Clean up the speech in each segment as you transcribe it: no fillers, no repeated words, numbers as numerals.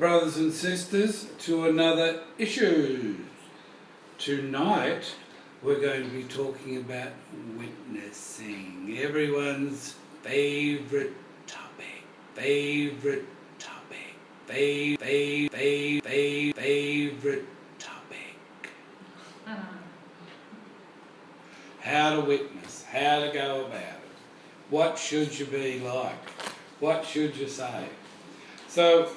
brothers and sisters, to another issue. Tonight we're going to be talking about witnessing, everyone's favourite topic, favourite topic. How to witness, how to go about it, what should you be like, what should you say. So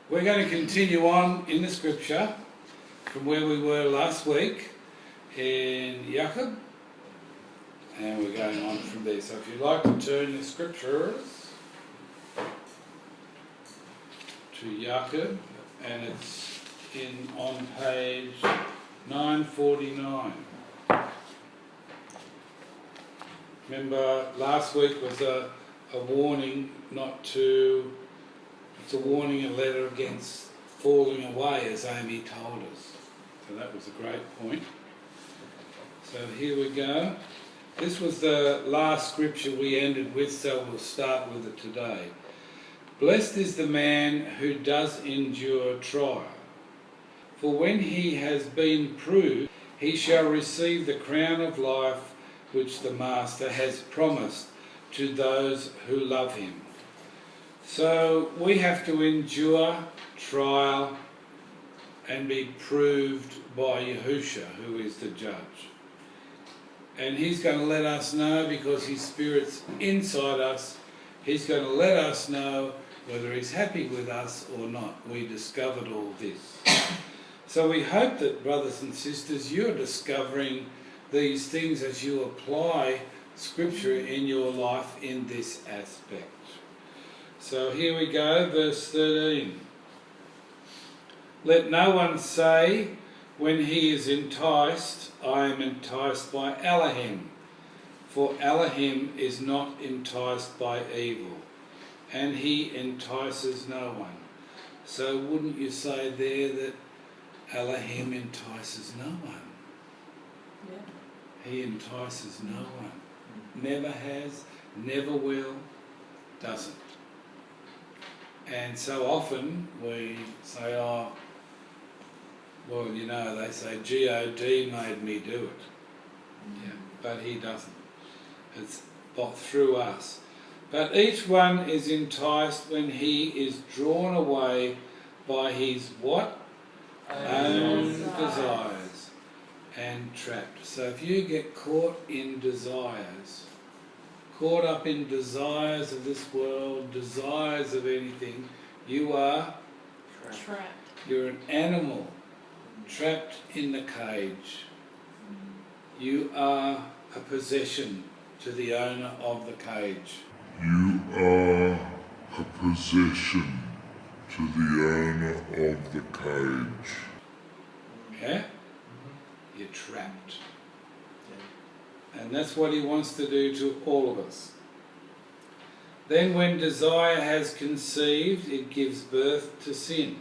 we're going to continue on in the scripture from where we were last week in Jacob, and we're going on from there. So if you'd like to turn the scriptures to Jacob, and it's on page 949. Remember, last week was a warning not to. It's a warning and letter against falling away, as Amy told us. So that was a great point. So here we go. This was the last scripture we ended with, so we'll start with it today. Blessed is the man who does endure trial, for when he has been proved, he shall receive the crown of life which the Master has promised to those who love him. So we have to endure trial and be proved by Yahusha, who is the judge. And he's going to let us know, because his Spirit's inside us, he's going to let us know whether he's happy with us or not. We discovered all this. So we hope that, brothers and sisters, you're discovering these things as you apply Scripture in your life in this aspect. So here we go, verse 13. Let no one say when he is enticed, I am enticed by Elohim, for Elohim is not enticed by evil, and he entices no one. So wouldn't you say there that Elohim entices no one? Yeah. He entices no one. Never has, never will, doesn't. And so often we say, oh, well, you know, they say God made me do it. Yeah, but he doesn't. It's through us. But each one is enticed when he is drawn away by his what? Own desires and trapped. So if you get caught in desires, caught up in desires of this world, desires of anything, you are trapped. You're an animal trapped in the cage. You are a possession to the owner of the cage. You are a possession to the owner of the cage. Yeah? You're trapped. And that's what he wants to do to all of us. Then when desire has conceived, it gives birth to sin.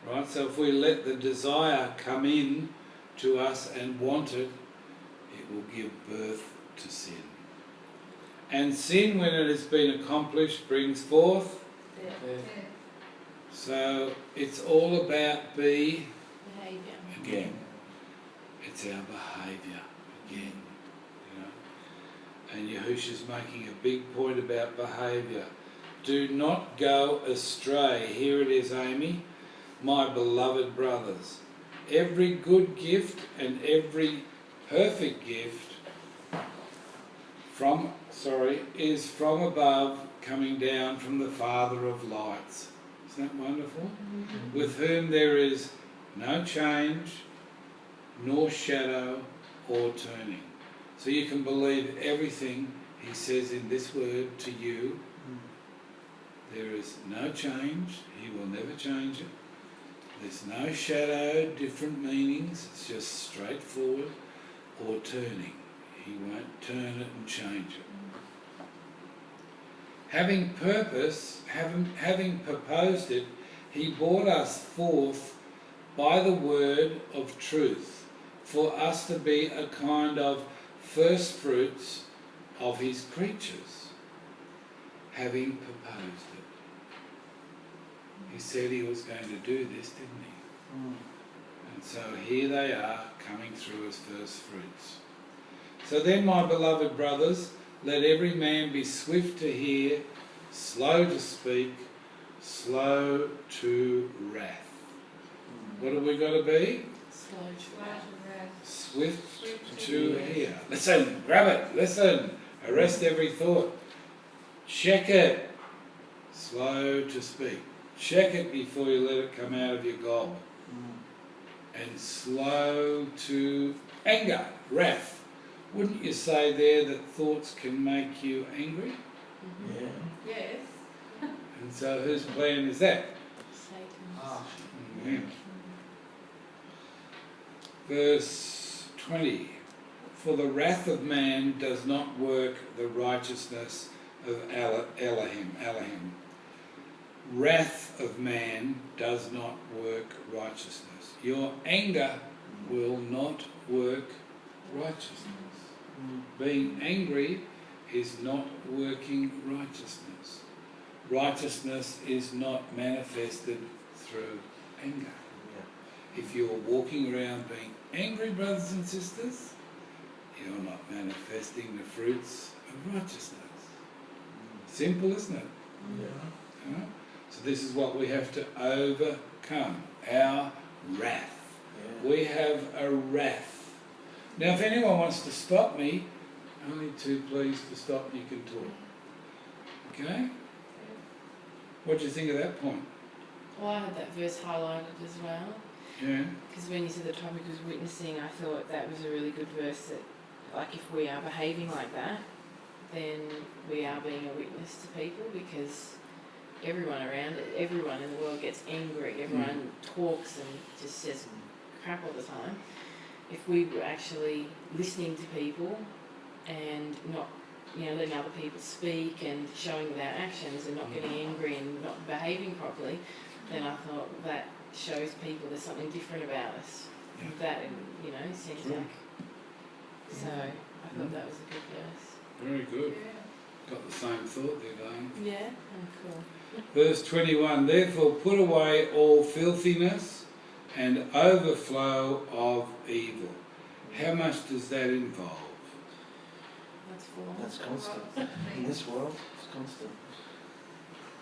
Right? So if we let the desire come in to us and want it, it will give birth to sin. And sin, when it has been accomplished, brings forth death. So it's all about behaviour again. It's our behaviour again. You know? And Yahusha's making a big point about behaviour. Do not go astray. Here it is, Amy. My beloved brothers, every good gift and every perfect gift is from above, coming down from the Father of lights. Isn't that wonderful? Mm-hmm. With whom there is no change, nor shadow, or turning. So you can believe everything he says in this word to you. There is no change. He will never change it. There's no shadow, different meanings. It's just straightforward, or turning. He won't turn it and change it. Having proposed it, he brought us forth by the word of truth, for us to be a kind of first fruits of his creatures, having proposed it. He said he was going to do this, didn't he? And so here they are, coming through as first fruits. So then, my beloved brothers, let every man be swift to hear, slow to speak, slow to wrath. What have we got to be? Slow to wrath. Swift to hear. Listen, grab it, listen. Arrest every thought. Check it. Slow to speak. Check it before you let it come out of your gob. And slow to anger, wrath. Wouldn't you say there that thoughts can make you angry? Yeah. Yes. And so whose plan is that? Satan's. Yeah. Verse 20. For the wrath of man does not work the righteousness of Elohim. Wrath of man does not work righteousness. Your anger will not work righteousness. Being angry is not working righteousness. Righteousness is not manifested through anger. If you're walking around being angry, brothers and sisters, you're not manifesting the fruits of righteousness. Simple, isn't it? Yeah. So this is what we have to overcome, our wrath. Yeah. We have a wrath. Now if anyone wants to stop me, only too pleased to stop, you can talk. Okay? What do you think of that point? Well, I had that verse highlighted as well. Yeah? Because when you said the topic was witnessing, I thought that was a really good verse that, like, if we are behaving like that, then we are being a witness to people, because everyone around it, everyone in the world gets angry, everyone talks and just says crap all the time. If we were actually listening to people and not, letting other people speak and showing with our actions and not getting angry and not behaving properly, then I thought that shows people there's something different about us. Yeah. That, seems like. So I thought that was a good verse. Very good. Got the same thought there, don't you? Yeah, cool. Verse 21, therefore put away all filthiness and overflow of evil. How much does that involve? That's full. That's constant. In this world, it's constant.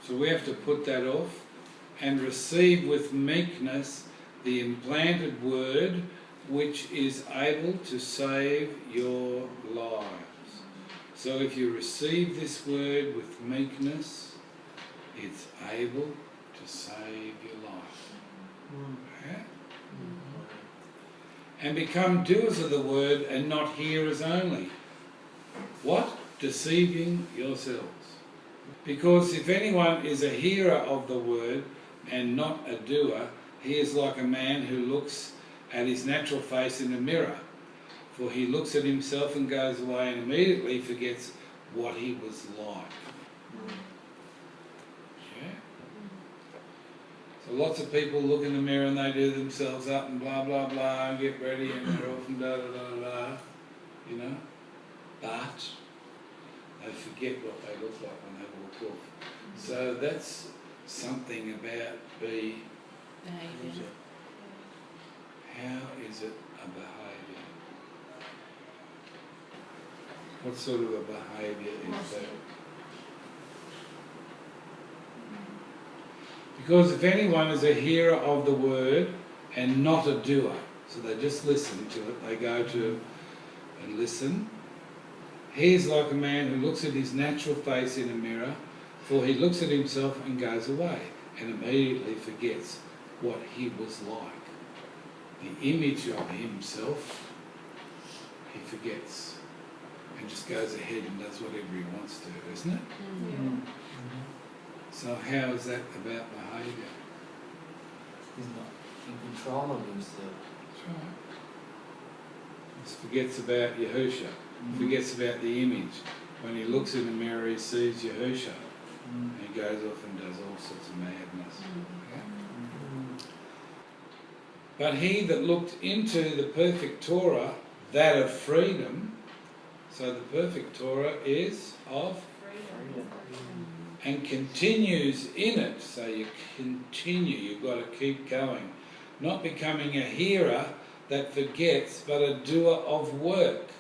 So we have to put that off and receive with meekness the implanted word which is able to save your lives. So if you receive this word with meekness, it's able to save your life. Yeah? And become doers of the word and not hearers only. What? Deceiving yourselves. Because if anyone is a hearer of the word and not a doer, he is like a man who looks at his natural face in a mirror. For he looks at himself and goes away and immediately forgets what he was like. Yeah? So lots of people look in the mirror and they do themselves up and blah blah blah and get ready and they're off and da da da da, but they forget what they look like when they walk off. So that's something about behaviour. How is it a behaviour? What sort of a behaviour is that? Because if anyone is a hearer of the word and not a doer, so they just listen to it, they go to and listen, he is like a man who looks at his natural face in a mirror, for he looks at himself and goes away and immediately forgets what he was like. The image of himself, he forgets and just goes ahead and does whatever he wants to, isn't it? So how is that about behaviour? He's not in control of himself. That's right. He forgets about Yahusha, forgets about the image. When he looks in the mirror, he sees Yahusha, and he goes off and does all sorts of madness. Yeah? But he that looked into the perfect Torah, that of freedom, so the perfect Torah is of, and continues in it. So you continue, you've got to keep going. Not becoming a hearer that forgets, but a doer of work.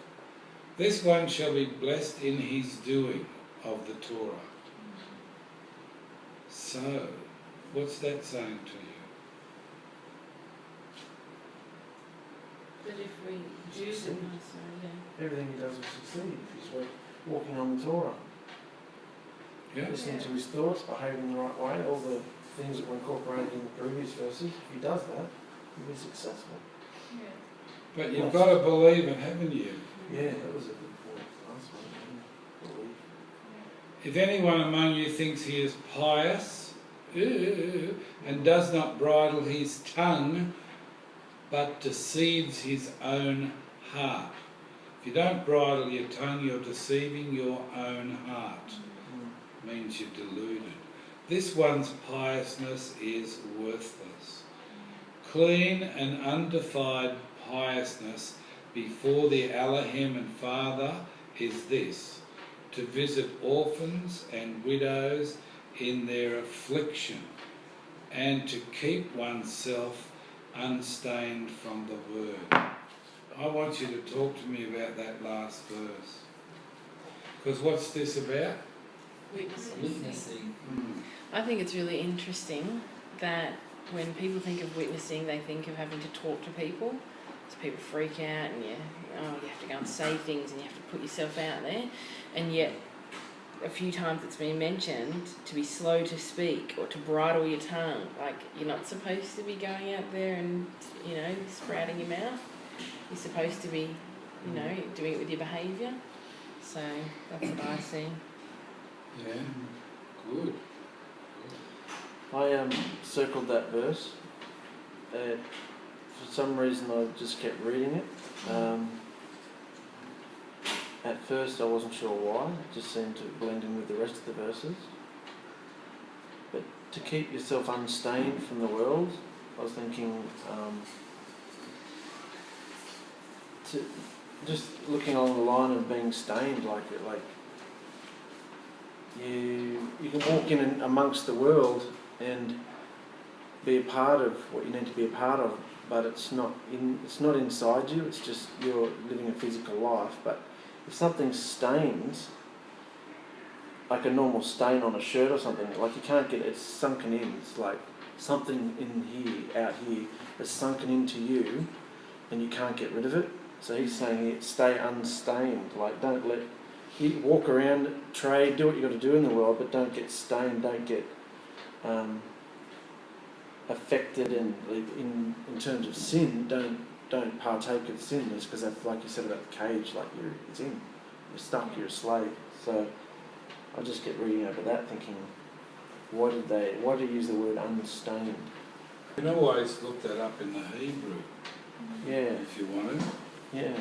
This one shall be blessed in his doing of the Torah. So, what's that saying to you? But if we do the Everything he does will succeed if he's walking on the Torah. Yeah. Listening to his thoughts, behaving the right way, all the things that were incorporated in the previous verses, if he does that, he'll be successful. But you've got to believe it, haven't you? Yeah, that was a good point. Last one, yeah. Believe. If anyone among you thinks he is pious and does not bridle his tongue, but deceives his own heart. If you don't bridle your tongue, you're deceiving your own heart. Means you're deluded. This one's piousness is worthless. Clean and undefiled piousness before the Elohim and Father is this: to visit orphans and widows in their affliction, and to keep oneself unstained from the word. I want you to talk to me about that last verse. Because what's this about? Witnessing. I think it's really interesting that when people think of witnessing, they think of having to talk to people. So people freak out and you have to go and say things and you have to put yourself out there. And yet, a few times it's been mentioned to be slow to speak or to bridle your tongue. Like, you're not supposed to be going out there and, sprouting your mouth. You're supposed to be, doing it with your behaviour. So that's what I see. Yeah, good. I circled that verse. For some reason I just kept reading it. At first I wasn't sure why, it just seemed to blend in with the rest of the verses. But to keep yourself unstained from the world, I was thinking, just looking along the line of being stained, like you can walk in and amongst the world and be a part of what you need to be a part of, but it's not inside you. It's just you're living a physical life. But if something stains, like a normal stain on a shirt or something, like you can't get it's sunken in. It's like something in here, out here, that's sunken into you, and you can't get rid of it. So he's saying here, stay unstained. Like, don't let you walk around, trade, do what you got to do in the world, but don't get stained. Don't get affected, and in terms of sin, don't partake of sin, because that's like you said about the cage, like you're stuck, you're a slave. So I just get reading over that, thinking, why do they use the word unstained? You can always look that up in the Hebrew. Yeah. If you wanted. Yeah.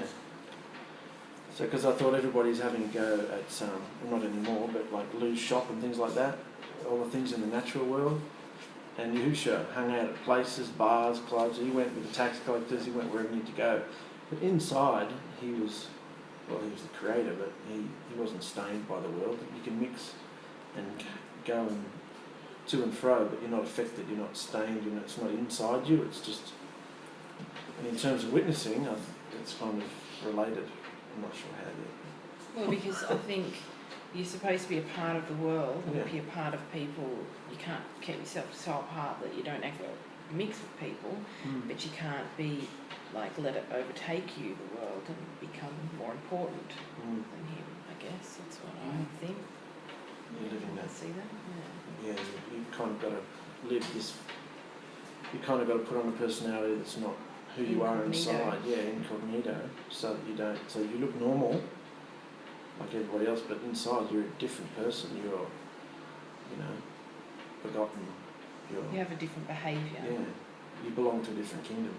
So, because I thought everybody's having a go at well, not anymore, but like loose shop and things like that, all the things in the natural world. And Yahusha hung out at places, bars, clubs. He went with the tax collectors. He went wherever he needed to go. But inside, he was the creator, but he wasn't stained by the world. You can mix and go and to and fro, but you're not affected. You're not stained. It's not inside you. It's just. And in terms of witnessing, it's kind of related. I'm not sure how yet. Well, because I think you're supposed to be a part of the world and be a part of people. You can't keep yourself so apart that you don't actually mix with people, but you can't be let it overtake you, the world, and become more important than him. I guess that's what I think. You're living that. See that? Yeah, you kind of got to live this. You kind of got to put on a personality that's not who you are inside. Yeah, incognito, so that you don't. So you look normal, like everybody else, but inside you're a different person. You're, forgotten. You have a different behaviour. Yeah, you belong to a different kingdom.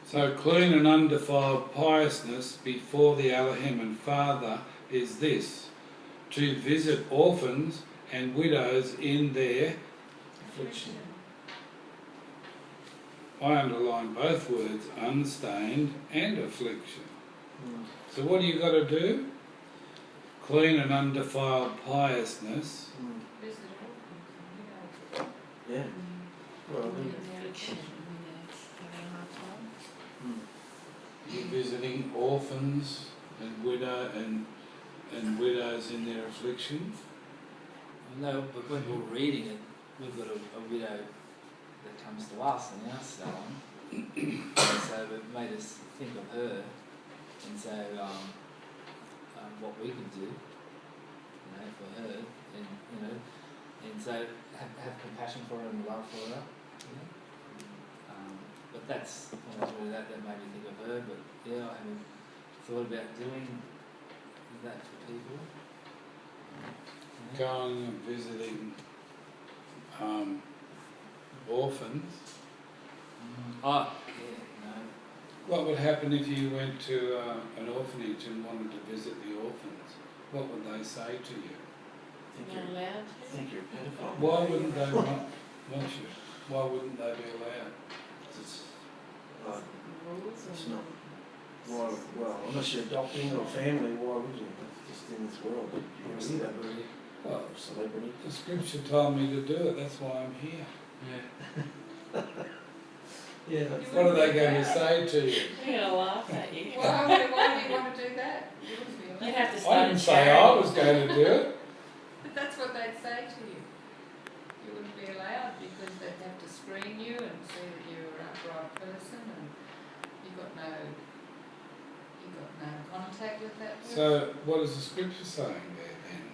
So clean and undefiled piousness before the Elohim and Father is this: to visit orphans and widows in their Affliction. I underline both words, unstained and affliction. So what do you got to do? clean and undefiled piousness. Yeah. Well, Affliction, having a hard time. You're visiting orphans and widows in their affliction. No, but when we're reading it, we've got a widow that comes to us in our salon, and so it made us think of her, and so what we could do, for her, and so have compassion for her and love for her, but that's that made me think of her. But yeah, I haven't thought about doing that for people. Going and visiting orphans. Oh, yeah, no. What would happen if you went to an orphanage and wanted to visit the orphans? What would they say to you? Not allowed to. think you're a pedophile. Why wouldn't they want you? Why wouldn't they be allowed? It's, Rules it's and not. Well, unless you're adopting or family, why would you? Just in this world, you're a celebrity. Well, Celebrity. the scripture told me to do it, that's why I'm here. Yeah. Yeah, that's What are they going to say to you? We're going to laugh at you. Why do you want to do that? You wouldn't be allowed. You'd have to I start didn't a say I charity. was going to do it. But that's what they'd say to you. You wouldn't be allowed because they'd have to screen you and see that you're an upright person and you've got no contact with that person. So, what is the scripture saying there then?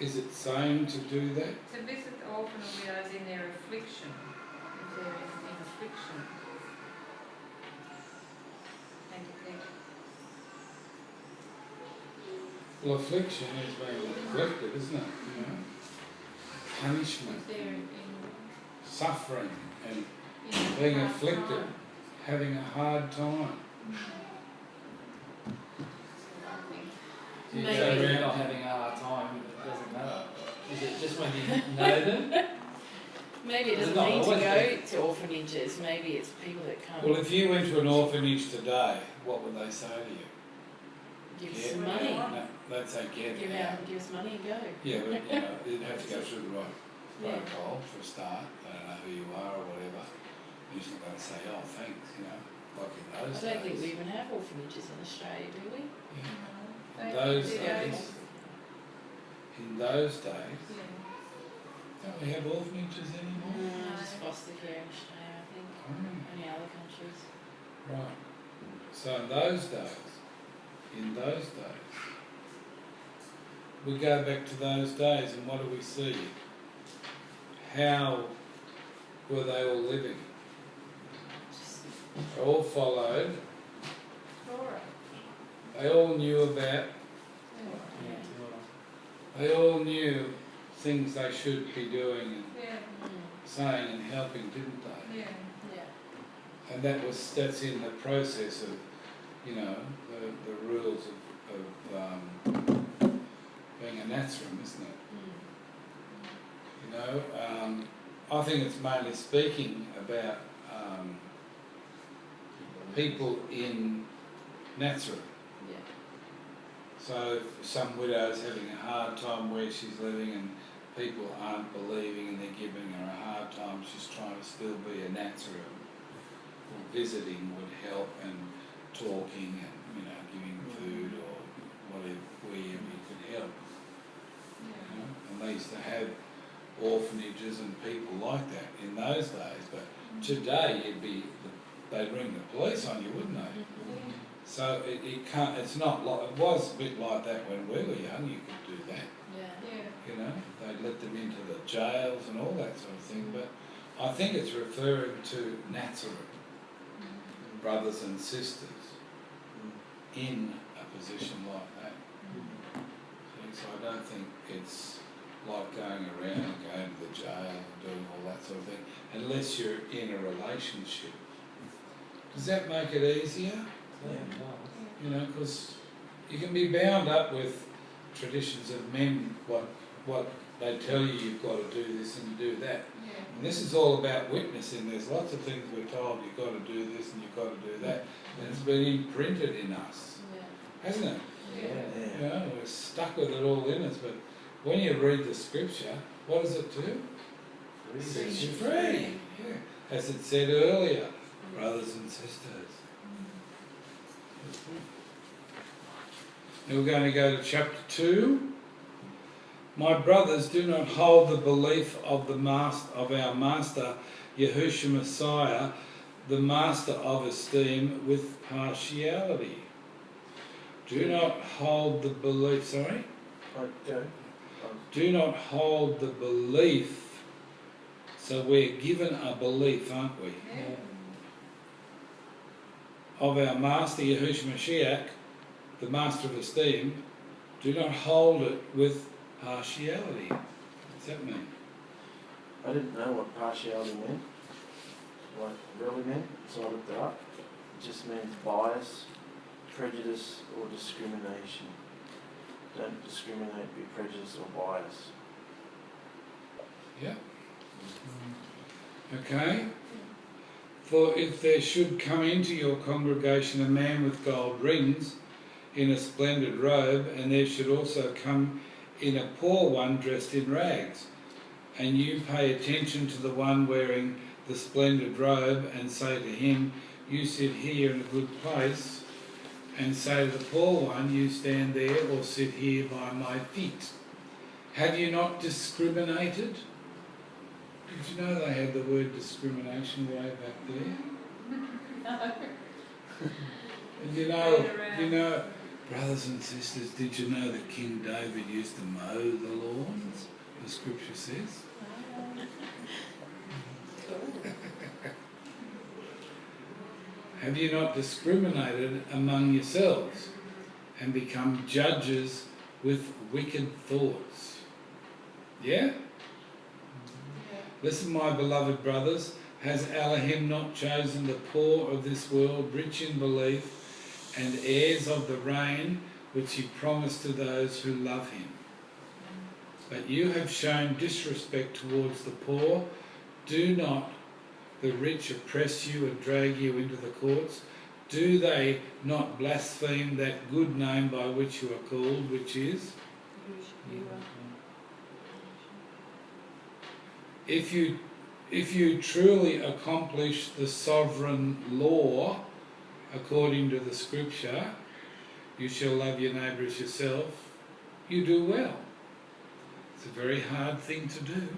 Is it saying to do that? To visit the orphan and widows in their affliction, if they're in affliction. Thank you, Pete. Well, affliction is being afflicted, isn't it? You know? Punishment, If they're suffering, and in being hard afflicted, time. having a hard time. So I think Yeah, Maybe. so they're not having a hard time, it doesn't matter. Is it just when you know them? Maybe it doesn't Not mean to always go been. to orphanages. Maybe it's people that come. Well, if you went to an orphanage today, what would they say to you? Give us Get some it money. out. No, they'd say get Give it out. us money and go. Yeah, but you'd have to go through the right Yeah. protocol for a start. They don't know who you are or whatever. You're just not going to say, oh, thanks, like in I those don't think we days. even have orphanages in Australia, do we? Yeah. they Those do days. In those days, Yeah. don't we have orphanages anymore? Just foster care in Australia, I think. Oh, Any other countries? right. So in those days, we go back to those days and what do we see? How were they all living? Just They all followed. Laura. They all knew about. Yeah. They all knew things they should be doing and Yeah. saying and helping, didn't they? Yeah. Yeah. And that's in the process of, the rules of being a Nazarene, isn't it? I think it's mainly speaking about people in Nazareth. Yeah. So some widows having a hard time where she's living and people aren't believing and they're giving her a hard time, she's trying to still be a Nazarene. Well, visiting would help and talking and, giving food or wherever you could help. And they used to have orphanages and people like that in those days, but today they'd ring the police on you, wouldn't they? So it can't. It's not like it was a bit like that when we were young. You could do that, Yeah. They'd let them into the jails and all that sort of thing. But I think it's referring to Nazareth, brothers and sisters, in a position like that. So I don't think it's like going around and going to the jail and doing all that sort of thing, unless you're in a relationship. Does that make it easier? Because you can be bound up with traditions of men, what they tell you you've got to do this and do that. And this is all about witnessing. There's lots of things we're told you've got to do this and you've got to do that. And it's been imprinted in us, Yeah. hasn't it? You know, we're stuck with it all in us. But when you read the scripture, what does it do? It sets you free. Yeah. As it said earlier, brothers and sisters. Now we're going to go to chapter 2. My brothers, do not hold the belief of our Master, Yahusha Messiah, the Master of esteem, with partiality. Do not hold the belief, sorry? Do not hold the belief. So we're given a belief, aren't we? Yeah. Of our Master, Yahusha Mashiach, the Master of esteem. Do not hold it with partiality. What's that mean? I didn't know what partiality meant, what it really meant, so I looked it up. It just means bias, prejudice, or discrimination. Don't discriminate, be prejudiced or biased. Yeah. Okay. For if there should come into your congregation a man with gold rings in a splendid robe, and there should also come in a poor one dressed in rags, and you pay attention to the one wearing the splendid robe, and say to him, you sit here in a good place, and say to the poor one, you stand there or sit here by my feet. Have you not discriminated? Did you know they had the word discrimination way back there? And you know, brothers and sisters, did you know that King David used to mow the lawns? The scripture says. Have you not discriminated among yourselves and become judges with wicked thoughts? Yeah? Listen, my beloved brothers, has Elohim not chosen the poor of this world, rich in belief, and heirs of the reign which he promised to those who love him? But you have shown disrespect towards the poor. Do not the rich oppress you and drag you into the courts? Do they not blaspheme that good name by which you are called, which is? If you truly accomplish the sovereign law according to the scripture, you shall love your neighbour as yourself, you do well. It's a very hard thing to do.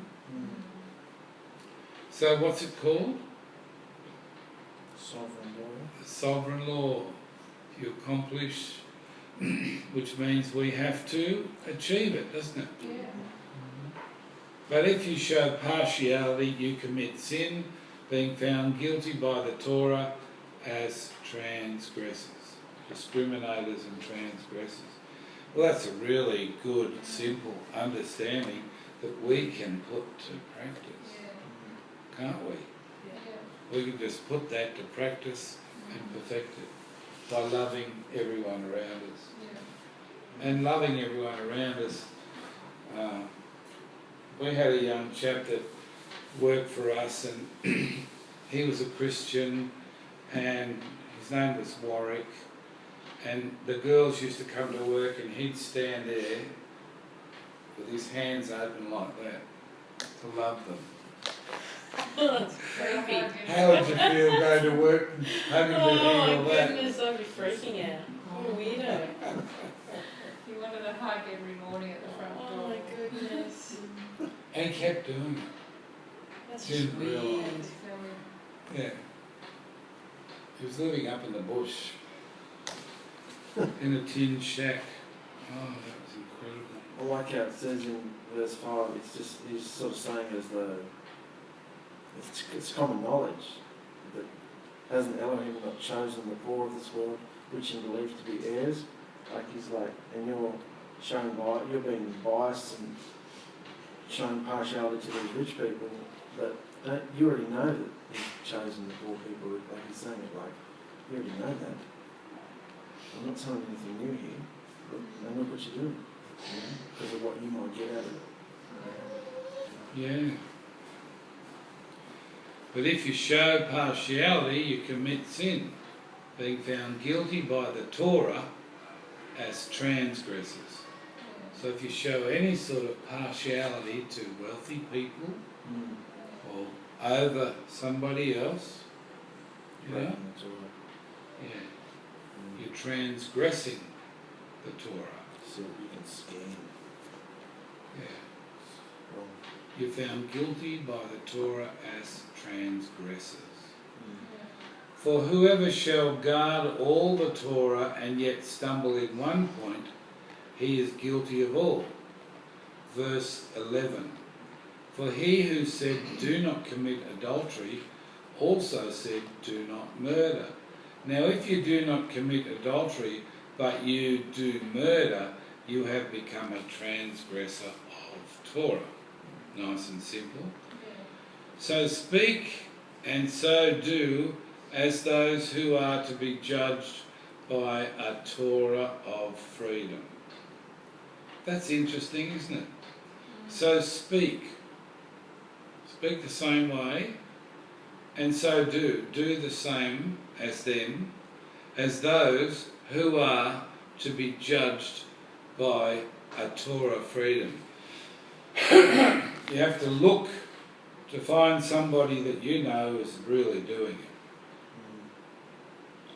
So what's it called? Sovereign law. The sovereign law. You accomplish, which means we have to achieve it, doesn't it? Yeah. But if you show partiality, you commit sin, being found guilty by the Torah as transgressors, discriminators and transgressors. Well, that's a really good, simple understanding that we can put to practice, can't we? We can just put that to practice and perfect it by loving everyone around us. And loving everyone around us, we had a young chap that worked for us, and he was a Christian, and his name was Warwick, and the girls used to come to work and he'd stand there with his hands open like that to love them. That's creepy. How would you feel going to work and having to Oh handle my that? goodness, I'd be freaking out. What a weirdo. He wanted a hug every morning at the front door. Oh my goodness. And he kept doing it. That's Didn't just weird. realise. Yeah. He was living up in the bush in a tin shack. Oh, that was incredible. I like how it says in verse 5, it's just, he's sort of saying as the, it's common knowledge that hasn't Elohim not chosen the poor of this world, rich in belief, to be heirs? Like he's like, and you're being biased and showing partiality to these rich people, but you already know that he's chosen the poor people, like he's saying it like, you already know that. I'm not telling anything new here, but look what you're doing, because of what you might get out of it. Yeah. But if you show partiality, you commit sin, being found guilty by the Torah as transgressors. So if you show any sort of partiality to wealthy people or over somebody else, you know, yeah, you're transgressing the Torah. So you can scan. Yeah. Wrong. You're found guilty by the Torah as transgressors. For whoever shall guard all the Torah and yet stumble in one point, he is guilty of all. Verse 11. For he who said, do not commit adultery, also said, do not murder. Now if you do not commit adultery, but you do murder, you have become a transgressor of Torah. Nice and simple. So speak and so do as those who are to be judged by a Torah of freedom. That's interesting, isn't it? So speak. Speak the same way, and so do. Do the same as them, as those who are to be judged by a Torah freedom. You have to look to find somebody that you know is really doing it.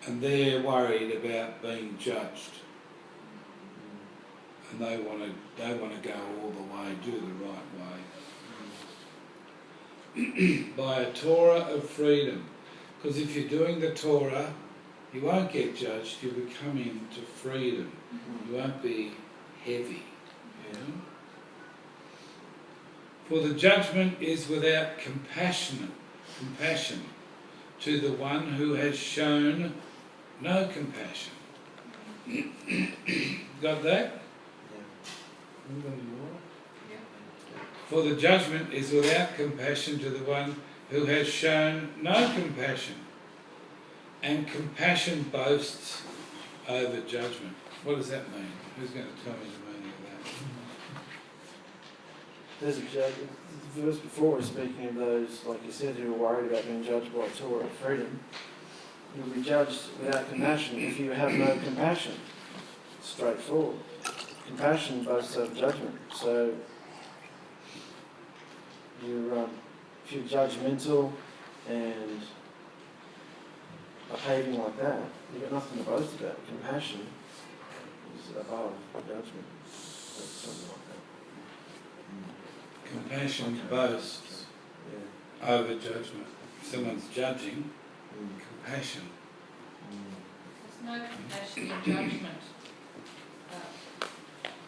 And they're worried about being judged. And they want to go all the way, do the right way. By a Torah of freedom. Because if you're doing the Torah, you won't get judged, you'll be coming to freedom. You won't be heavy. You know? For the judgment is without compassion to the one who has shown no compassion. Got that? For the judgment is without compassion to the one who has shown no compassion. And compassion boasts over judgment. What does that mean? Who's going to tell me the meaning of that? There's a judge. The verse before is speaking of those, like you said, who are worried about being judged by Torah of freedom. You'll be judged without compassion if you have no compassion. It's straightforward. Compassion boasts over judgment. So if you're judgmental and behaving like that, you've got nothing to boast about. Compassion is above judgment. Something like that. Compassion boasts over judgment. If someone's judging, compassion. There's no compassion in judgment.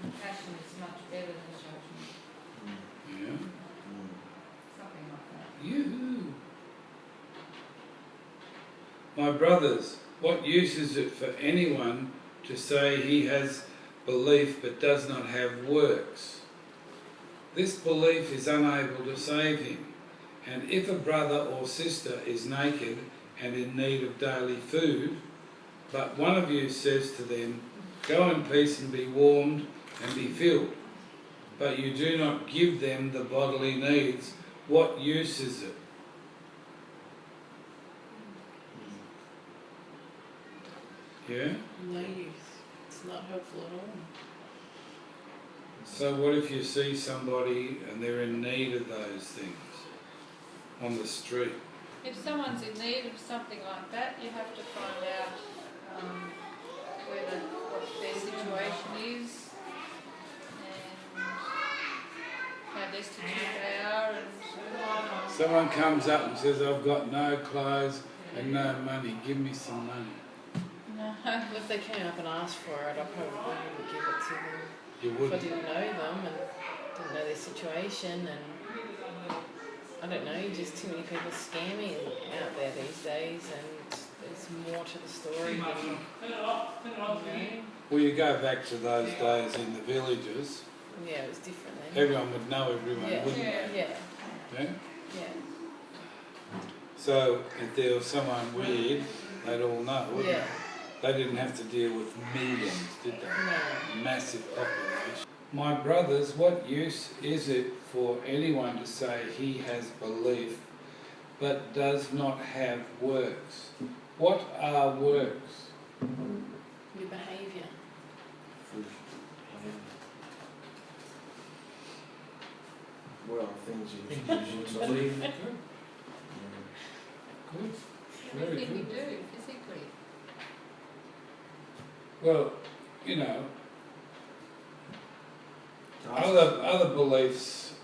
Compassion is much better than judgment. Yeah. Something like that. Yoo-hoo. My brothers, what use is it for anyone to say he has belief but does not have works? This belief is unable to save him. And if a brother or sister is naked and in need of daily food, but one of you says to them, go in peace and be warmed and be filled, but you do not give them the bodily needs, what use is it? Yeah? No use. It's not helpful at all. So what if you see somebody and they're in need of those things on the street? If someone's in need of something like that, you have to find out what their situation is and how destitute they are. And Someone comes up and says, I've got no clothes and no money, give me some money. no, If they came up and asked for it, I probably wouldn't give it to them. You If I wouldn't. didn't know them and didn't know their situation, and I don't know, just too many people scamming out there these days, and there's more to the story than, you know. Well, you go back to those days in the villages, Yeah, it was different then. everyone would know everyone, Yeah, wouldn't yeah, they? yeah, Yeah? yeah. So if there was someone weird, they'd all know, wouldn't Yeah. they? They didn't have to deal with millions, did they? No. Massive population. My brothers, what use is it for anyone to say he has belief but does not have works? What are works? Your behaviour. well, things you Things should you believe. believe. Good. Very Anything you good. do physically. Well, you know, other beliefs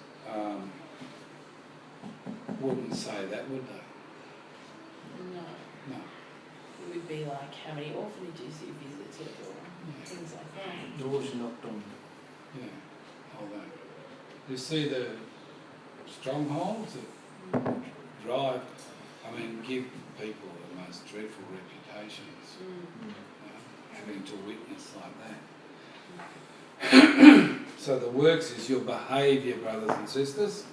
wouldn't say that, would they? No. No. It would be like how many orphanages you visited or things like that. Doors knocked on. Yeah. All that. You see the strongholds that drive, give people the most dreadful reputations, having to witness like that. So the works is your behaviour, brothers and sisters.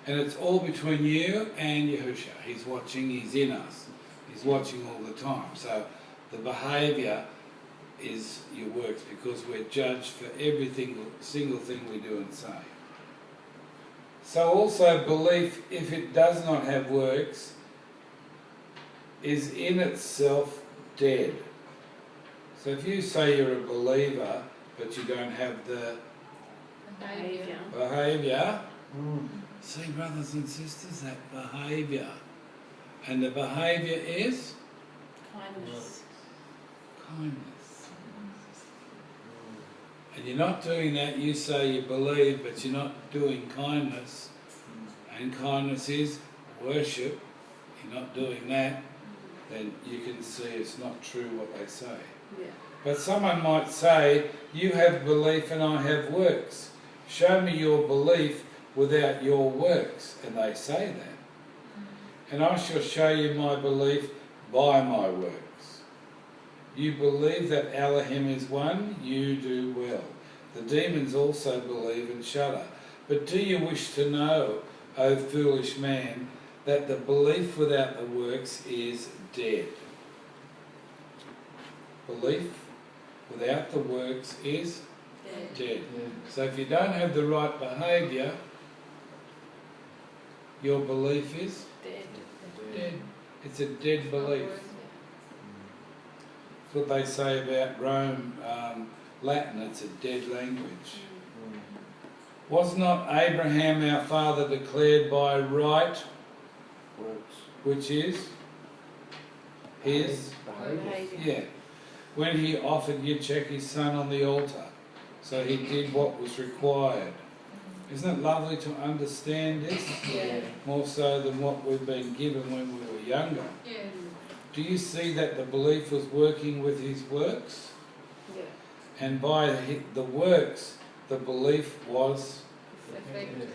And it's all between you and Yahusha. He's watching, he's in us. He's watching all the time. So the behaviour is your works because we're judged for every single thing we do and say. So also belief, if it does not have works, is in itself dead. So if you say you're a believer but you don't have the Behaviour. behaviour, see, brothers and sisters, that behaviour. And the behaviour is Kindness. kindness. And you're not doing that, you say you believe, but you're not doing kindness. And kindness is worship. You're not doing that, then you can see it's not true what they say. Yeah. But someone might say, you have belief and I have works. Show me your belief without your works. And they say that. And I shall show you my belief by my works. You believe that Elohim is one, you do well. The demons also believe and shudder. But do you wish to know, O foolish man, that the belief without the works is dead? Belief without the works is dead. So if you don't have the right behaviour, your belief is Dead. dead. It's a dead belief. That's what they say about Rome, Latin, it's a dead language. Was not Abraham our father declared by right, Works. which is his? Behaviour. Yeah. When he offered Yitzchak his son on the altar. So he did what was required. Isn't it lovely to understand this? Yeah. More so than what we've been given when we were younger. Yeah. Do you see that the belief was working with his works? Yeah. And by the works, the belief was... Affected.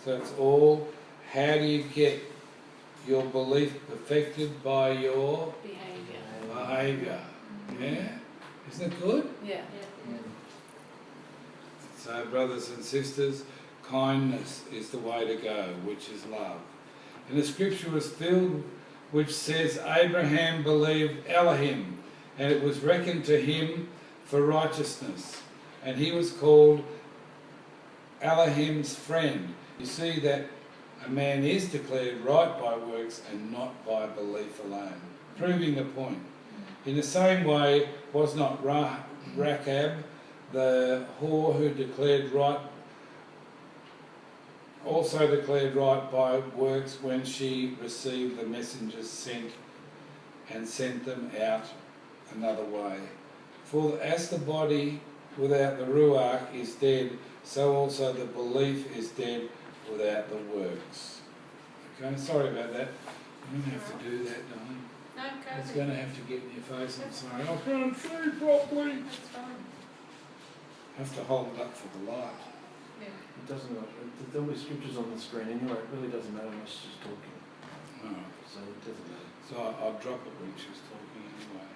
So it's all, how do you get your belief perfected by your Behaviour. behaviour? Yeah? Isn't it good? Yeah. So, brothers and sisters, kindness is the way to go, which is love. And the scripture was filled, which says, Abraham believed Elohim, and it was reckoned to him for righteousness. And he was called Elohim's friend. You see that a man is declared right by works and not by belief alone, proving the point. In the same way, was not Rachab, the whore who also declared right by works when she received the messengers sent them out another way. For as the body without the Ruach is dead, so also the belief is dead without the works. Okay, sorry about that. I'm going to have to do that, darling. No, It's COVID. going to have to get in your face, I'm sorry. I can't see properly. That's fine. Have to hold it up for the light. Yeah. It doesn't. There'll be scriptures on the screen anyway. It really doesn't matter unless she's talking. No. So it doesn't matter. So I'll drop it when she's talking anyway.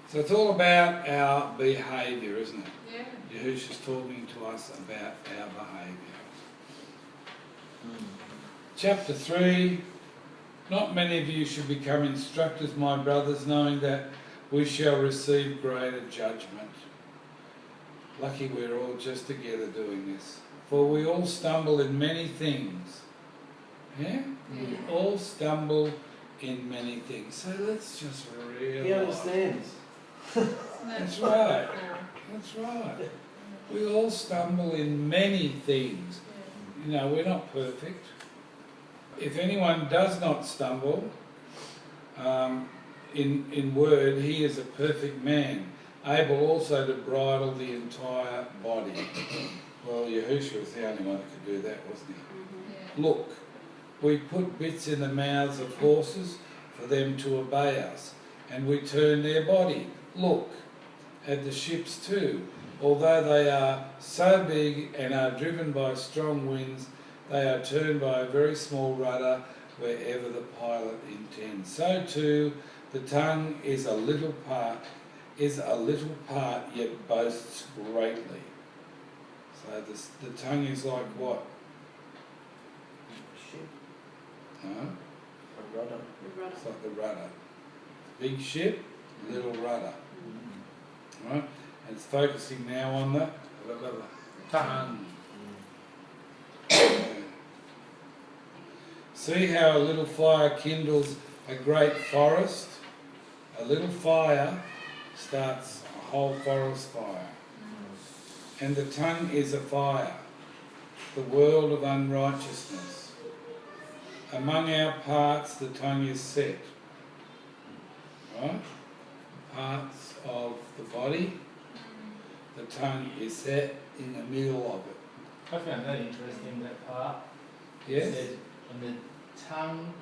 So it's all about our behaviour, isn't it? Yeah. Yahusha's talking to us about our behaviour. Chapter 3. Not many of you should become instructors, my brothers, knowing that we shall receive greater judgment. Lucky we're all just together doing this. For we all stumble in many things. Yeah? We all stumble in many things. So let's just realise. He understands. That's right. That's right. We all stumble in many things. Yeah. You know, we're not perfect. If anyone does not stumble in word, he is a perfect man, able also to bridle the entire body. Well, Yahusha was the only one who could do that, wasn't he? Yeah. Look, we put bits in the mouths of horses for them to obey us, and we turn their body. Look at the ships too. Although they are so big and are driven by strong winds, they are turned by a very small rudder wherever the pilot intends. So too, the tongue is a little part, yet boasts greatly. So the tongue is like what? Ship, No? a rudder. The rudder. It's like the rudder. Big ship, little rudder. Right? And it's focusing now on the tongue. See how a little fire kindles a great forest? A little fire starts a whole forest fire. And the tongue is a fire, the world of unrighteousness. Among our parts the tongue is set. Right? Parts of the body, the tongue is set in the middle of it. I found that interesting, that part. Yes? It said, and the tongue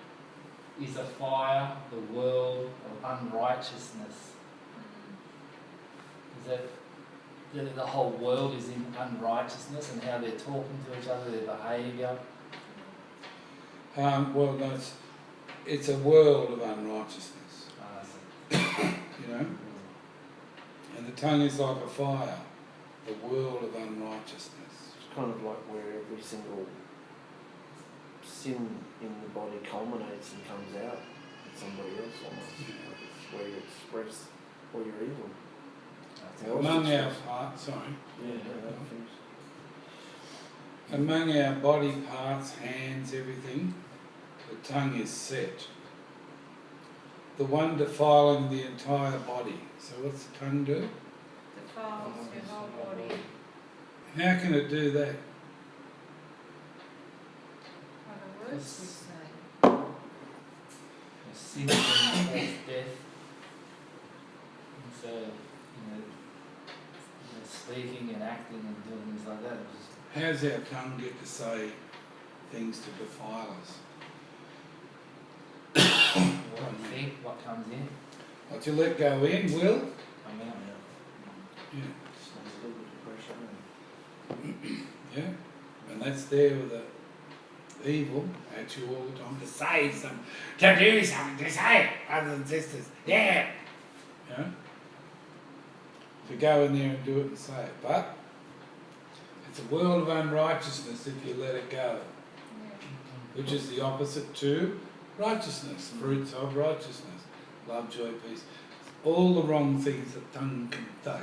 is a fire, the world of unrighteousness. Is that the whole world is in unrighteousness and how they're talking to each other, their behaviour? Well, no, it's a world of unrighteousness, you know? And the tongue is like a fire, the world of unrighteousness. It's kind of like where every single sin in the body culminates and comes out at somebody else almost. Like it's where you express all your evil. Among our parts, sorry. Yeah, that things. Among our body parts, hands, everything, the tongue is set. The one defiling the entire body. So what's the tongue do? Defiles your whole body. How can it do that? By the words we say. Sin brings forth death. And so, speaking and acting and doing things like that. It just, How does our tongue get to say things to defile us? what we think, what comes in, What you let go in will? come out. Yeah. It's a little bit of pressure. Yeah. And that's there with the evil at you all the time to say something, to do something, to say it, brothers and sisters. Yeah. You know? To go in there and do it and say it. But it's a world of unrighteousness if you let it go, Yeah. which is the opposite to righteousness, fruits of righteousness. Love, joy, peace. All the wrong things that tongue can say.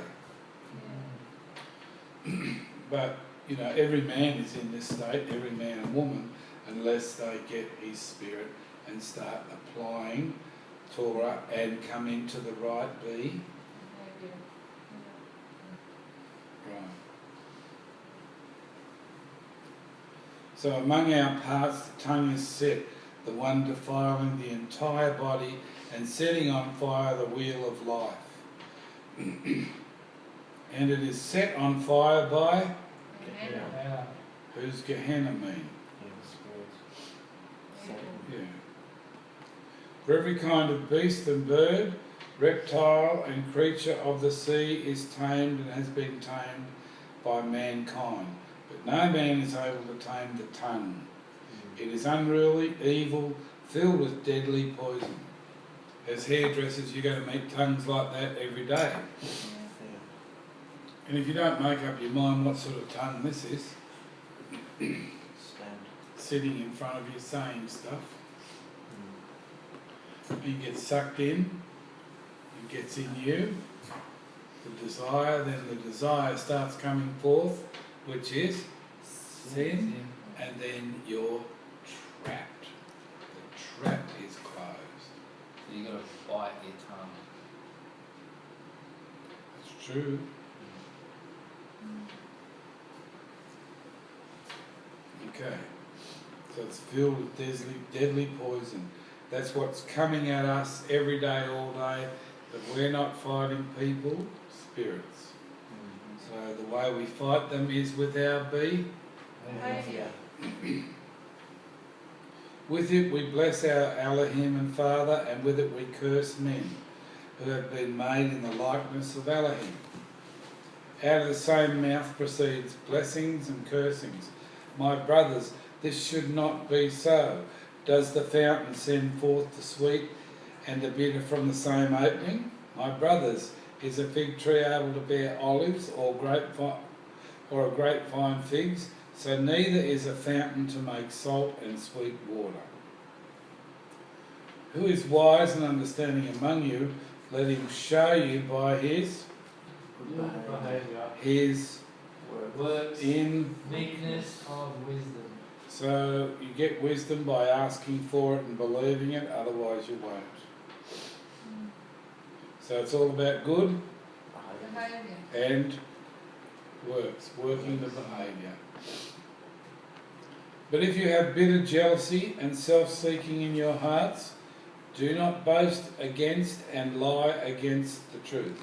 Yeah. But, you know, every man is in this state, every man and woman, unless they get his spirit and start applying Torah and come into the right be. Behaviour. Right. So among our parts the tongue is set, the one defiling the entire body and setting on fire the wheel of life. And it is set on fire by, Yeah. Yeah. who's Gehenna mean? Yeah. For every kind of beast and bird, reptile and creature of the sea is tamed and has been tamed by mankind. But no man is able to tame the tongue. It is unruly, evil, filled with deadly poison. As hairdressers, you're going to meet tongues like that every day. And if you don't make up your mind what sort of tongue this is, sitting in front of you saying stuff, you get sucked in, it gets in you, the desire, then the desire starts coming forth, which is sin, and then you're trapped. The trap is closed. So you got to bite your tongue. It's true. Okay. So it's filled with deadly poison. That's what's coming at us every day, all day, but we're not fighting people, spirits. So the way we fight them is with our Behaviour. With it we bless our Elohim and Father, and with it we curse men who have been made in the likeness of Elohim. Out of the same mouth proceeds blessings and cursings. My brothers, this should not be so. Does the fountain send forth the sweet and the bitter from the same opening? My brothers, is a fig tree able to bear olives or a grapevine figs? So neither is a fountain to make salt and sweet water. Who is wise and understanding among you? Let him show you by his Works in. meekness of wisdom. So you get wisdom by asking for it and believing it, otherwise you won't. So it's all about good Behaviour. and works, working the behaviour. But if you have bitter jealousy and self-seeking in your hearts, do not boast against and lie against the truth.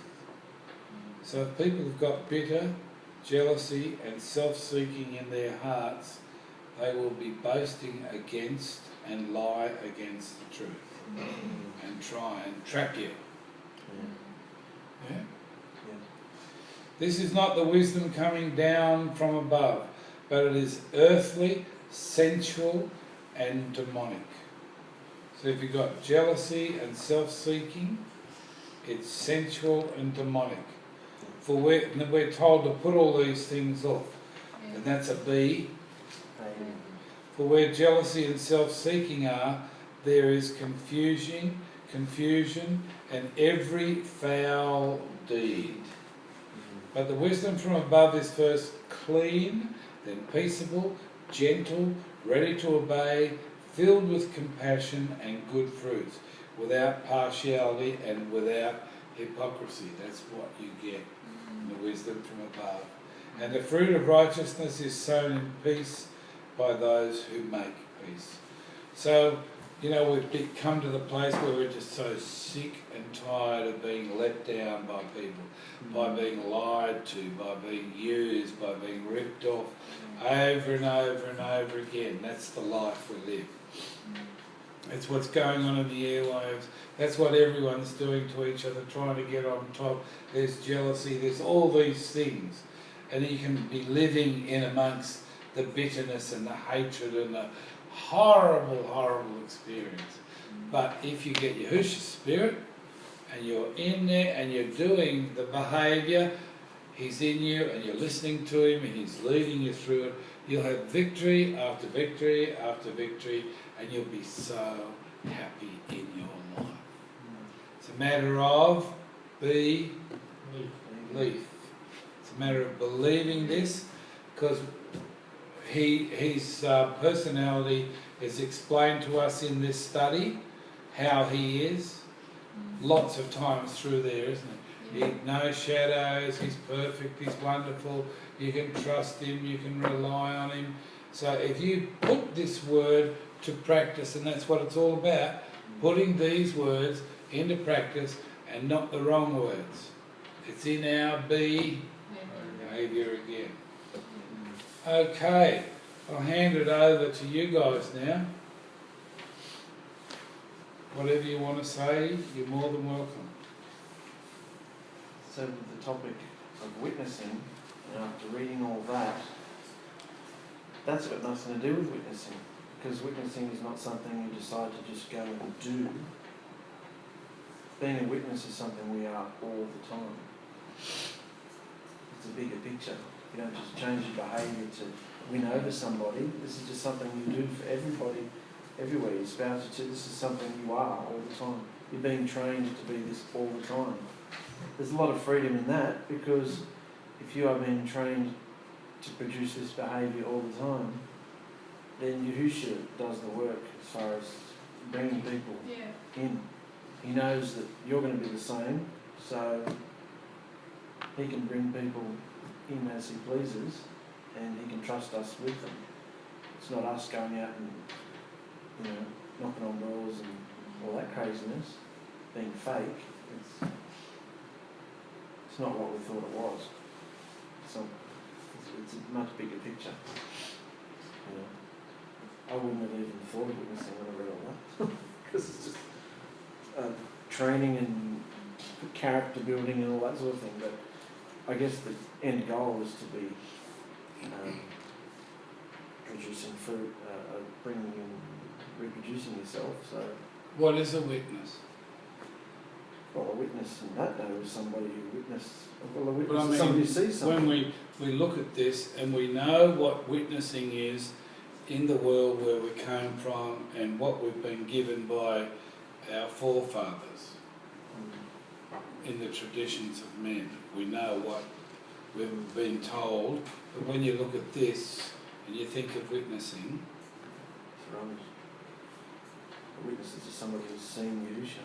So if people have got bitter jealousy and self-seeking in their hearts, they will be boasting against and lie against the truth and try and trap you. Yeah? This is not the wisdom coming down from above, but it is earthly, sensual, and demonic. So if you've got jealousy and self-seeking, it's sensual and demonic. For we're told to put all these things off, and that's a B. For where jealousy and self-seeking are, there is confusion, and every foul deed. But the wisdom from above is first clean, then peaceable, gentle, ready to obey, filled with compassion and good fruits, without partiality and without hypocrisy. That's what you get in the wisdom from above. And the fruit of righteousness is sown in peace by those who make peace. So, we've come to the place where we're just so sick and tired of being let down by people, by being lied to, by being used, by being ripped off over and over and over again. That's the life we live. It's what's going on in the airwaves. That's what everyone's doing to each other, trying to get on top. There's jealousy, there's all these things. And you can be living in amongst the bitterness and the hatred and the horrible, horrible experience. But if you get Yahusha's spirit and you're in there and you're doing the behaviour, he's in you and you're listening to him and he's leading you through it, you'll have victory after victory after victory, and you'll be so happy in your life. It's a matter of belief. It's a matter of believing this, because his personality is explained to us in this study, how he is, lots of times through there, isn't it? He no shadows, he's perfect, he's wonderful, you can trust him, you can rely on him. So if you put this word to practice, and that's what it's all about, putting these words into practice and not the wrong words. It's in our behaviour again. Okay, I'll hand it over to you guys now. Whatever you want to say, you're more than welcome. So with the topic of witnessing, after reading all that, that's got nothing to do with witnessing, because witnessing is not something you decide to just go and do. Being a witness is something we are all the time. It's a bigger picture. You don't just change your behaviour to win over somebody. This is just something you do for everybody, everywhere. Your spouse, this is something you are all the time. You're being trained to be this all the time. There's a lot of freedom in that, because if you are being trained to produce this behaviour all the time, then Yahusha does the work as far as bringing people in. He knows that you're going to be the same, so he can bring people in as he pleases, and he can trust us with them. It's not us going out and, you know, knocking on doors and all that craziness, being fake. It's not what we thought it was. It's a much bigger picture. You know, I wouldn't have even thought of witnessing when I read all that, because it's just training and character building and all that sort of thing. But I guess the end goal is to be producing fruit, bringing and reproducing yourself. So, What is a witness? well, a witness in that day was somebody who witnessed. Well, a witness But I is mean, somebody who sees something. When we look at this and we know what witnessing is in the world where we came from and what we've been given by our forefathers in the traditions of men, we know what we've been told. But when you look at this and you think of witnessing, It's rubbish. A witness is just somebody who's seen Yahusha,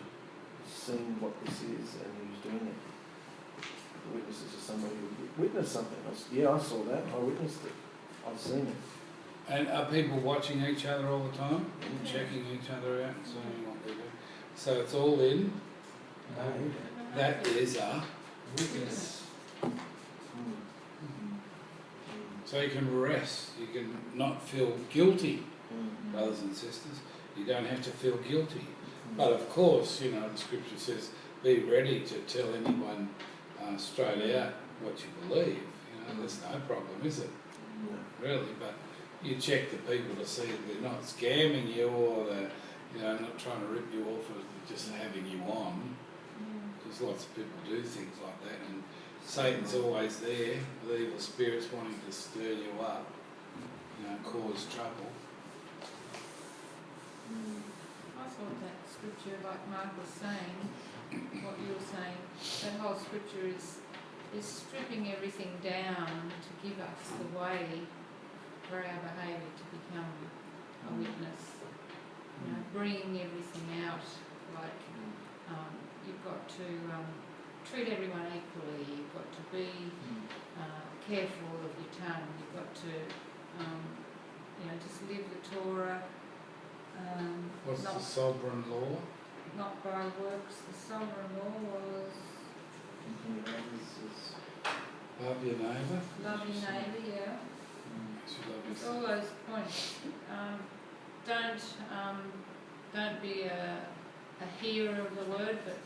seen what this is and who's doing it. A witness is just somebody who witnessed something. I saw that. I witnessed it. I've seen it. and are people watching each other all the time, checking each other out and seeing what they do? So it's all in. That is a Witness. So you can rest, you can not feel guilty, brothers and sisters. You don't have to feel guilty. But of course, you know, the scripture says, be ready to tell anyone straight out what you believe. You know, there's no problem, is it? Really, but you check the people to see that they're not scamming you or they're, you know, not trying to rip you off or just having you on. Because lots of people do things like that, and Satan's always there with evil spirits wanting to stir you up, you know, cause trouble. I thought that scripture, like Mark was saying, what you were saying, that whole scripture is stripping everything down to give us the way for our behaviour to become a witness. You know, bringing everything out, like you've got to treat everyone equally, you've got to be careful of your tongue, you've got to, you know, just live the Torah. What's not, the sovereign law? not by works. The sovereign law was Love your neighbour. love your neighbour, yeah. You should love It's yourself. all those points. Don't be a hearer of the word, but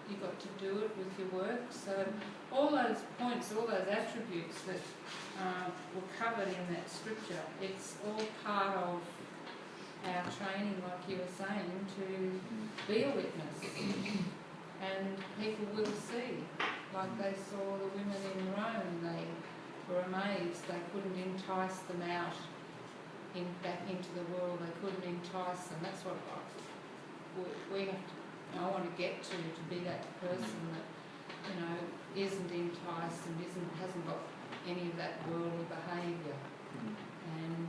you've got to do it with your work. So all those points, all those attributes that were covered in that scripture, it's all part of our training, like you were saying, to be a witness. And people will see, like they saw the women in Rome, they were amazed. They couldn't entice them out back into the world. They couldn't entice them. That's what we have to, I want to get to be that person that, you know, isn't enticed and hasn't got any of that worldly behaviour, and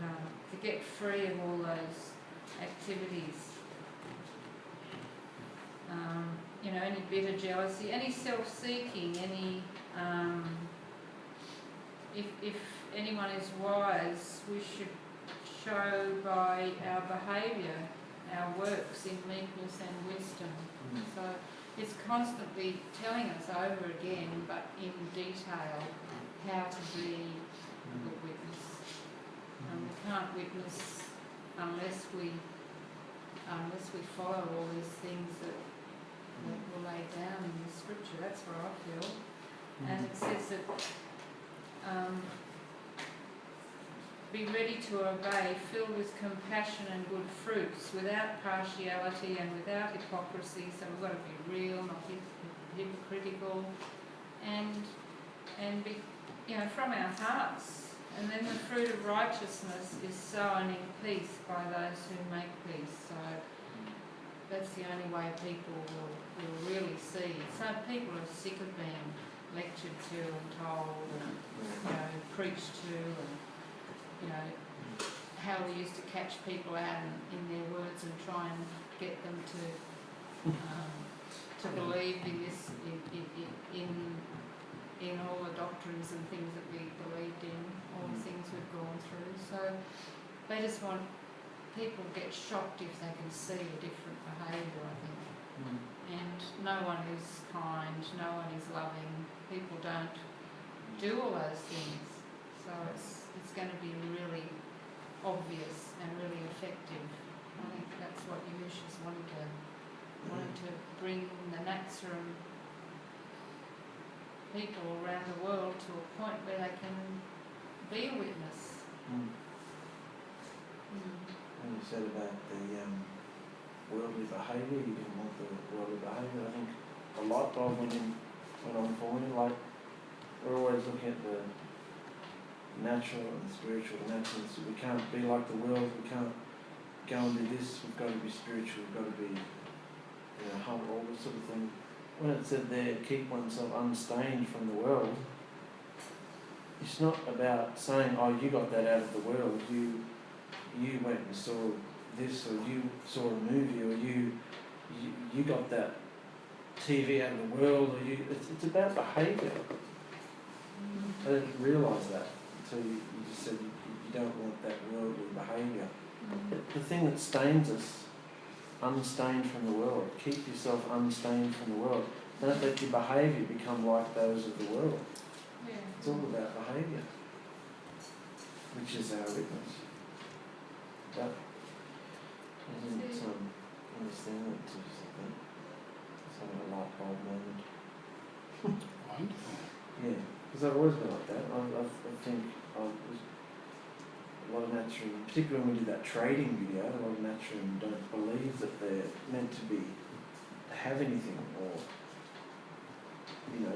to get free of all those activities. You know, any bitter jealousy, any self-seeking, any if anyone is wise, we should show by our behaviour, our works in meekness and wisdom. So it's constantly telling us over again, but in detail, how to be a good witness. We can't witness unless we follow all these things that were laid down in the scripture. That's where I feel. And it says that be ready to obey, filled with compassion and good fruits, without partiality and without hypocrisy. So we've got to be real, not hypocritical, and be, you know, from our hearts. And then the fruit of righteousness is sown in peace by those who make peace. So that's the only way people will really see. Some people are sick of being lectured to and told and, you know, preached to, and, you know, how we used to catch people out in their words and try and get them to believe in this, in all the doctrines and things that we believed in, all the things we've gone through. So they just want people to get shocked if they can see a different behaviour, I think. And no one is kind, no one is loving, people don't do all those things. So it's going to be really obvious and really effective. I think that's what Yahusha's wanted to bring the Nazarene people around the world to a point where they can be a witness. When you said about the worldly behaviour, you didn't want the worldly behaviour. I think a light bulb went on for me. Like, we're always looking at the natural and the spiritual. The natural, so we can't be like the world. We can't go and do this. We've got to be spiritual. We've got to be, humble, all this sort of thing. When it said there, keep oneself unstained from the world, it's not about saying, oh, you got that out of the world. You went and saw this, or you saw a movie, or you got that TV out of the world, or it's about behaviour. I didn't realise that until you just said you don't want that worldly behaviour. The thing that stains us, unstained from the world. Keep yourself unstained from the world. Don't let your behaviour become like those of the world. Yeah. It's all about behaviour, which is our witness. But I didn't understand that until you said that. It's like a light bulb moment. Wonderful. Yeah, because I've always been like that. I think a lot of Nazarene, particularly when we did that trading video, a lot of Nazarene don't believe that they're meant to have anything, or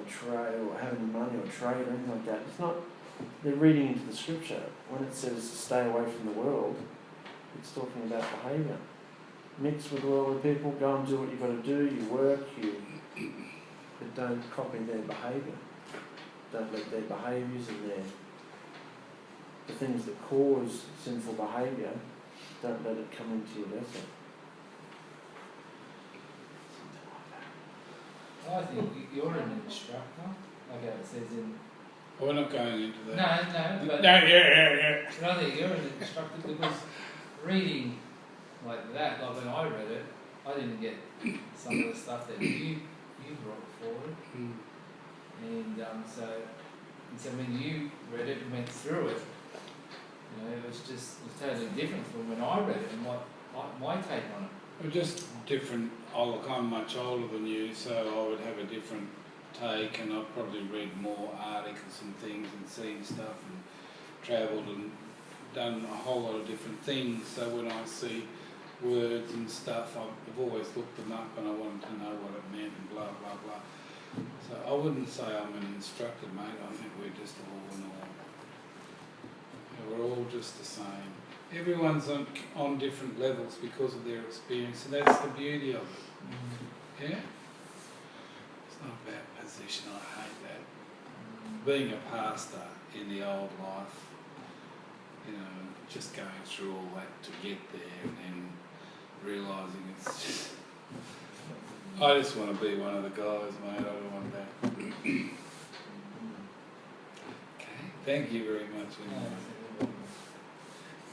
trade, or have any money, or trade, or anything like that. It's not. They're reading into the scripture. When it says stay away from the world, it's talking about behaviour. Mix with worldly people, go and do what you've got to do, you work, but don't copy their behaviour. Don't let their behaviours and the things that cause sinful behaviour, don't let it come into your vessel. I think you're an instructor, like how it says in... We're not going into that. No, but... Yeah. But I think you're an instructor because reading like that, like when I read it, I didn't get some of the stuff that you brought forward. And so when you read it and went through it, it was totally different from when I read it and my take on it. We're just different. I'm much older than you, so I would have a different take, and I'd probably read more articles and things and seen stuff and travelled and done a whole lot of different things. So when I see words and stuff, I've always looked them up and I wanted to know what it meant and blah, blah, blah. So I wouldn't say I'm an instructor, mate. I think we're just all in all. We're all just the same. Everyone's on different levels because of their experience, and that's the beauty of it. Yeah? It's not about position, I hate that. Being a pastor in the old life, just going through all that to get there and then realising it's just... I just want to be one of the guys, mate. I don't want that. Okay, thank you very much.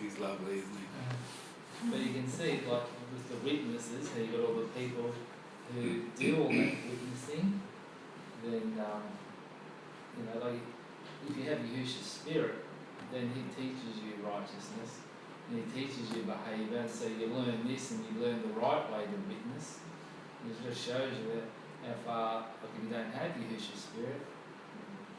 He's lovely, isn't he? But you can see, like, with the witnesses, how you've got all the people who do all that witnessing, then, like, if you have Yahusha's spirit, then he teaches you righteousness, and he teaches you behaviour, so you learn this and you learn the right way to witness. And it just shows you that how far, like, if you don't have Yahusha's spirit.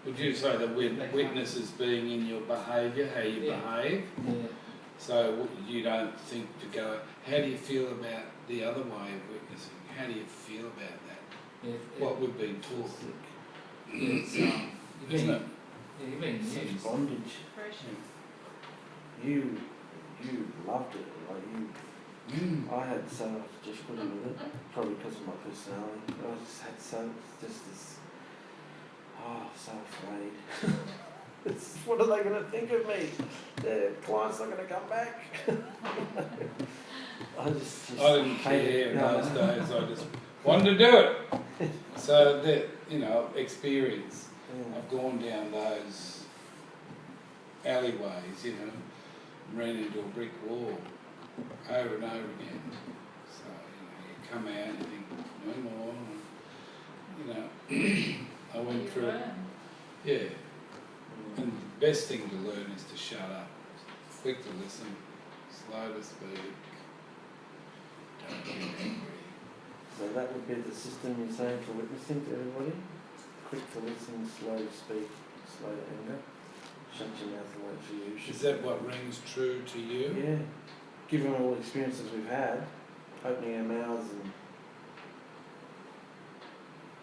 Would you say the witness is being in your behaviour, how you behave? Yeah. So you don't think to go, how do you feel about the other way of witnessing? How do you feel about that? What we've been taught? It's, isn't it? Yeah, you've been Such used. bondage. Pressure. You loved it. Like I had so much difficulty with it, probably because of my personality. I just had this. So afraid. What are they going to think of me? The client's not going to come back. I didn't care in those days. I just wanted to do it. So that experience. Yeah. I've gone down those alleyways, ran into a brick wall over and over again. So, you come out and you think, no more. I went You through it. learn. Yeah. And the best thing to learn is to shut up. Quick to listen, slow to speak, don't get angry. So that would be the system you're saying for witnessing to everybody? Quick to listen, slow to speak, slow to anger. Shut your mouth and wait for you. Is that what rings true to you? Yeah. Given all the experiences we've had, opening our mouths and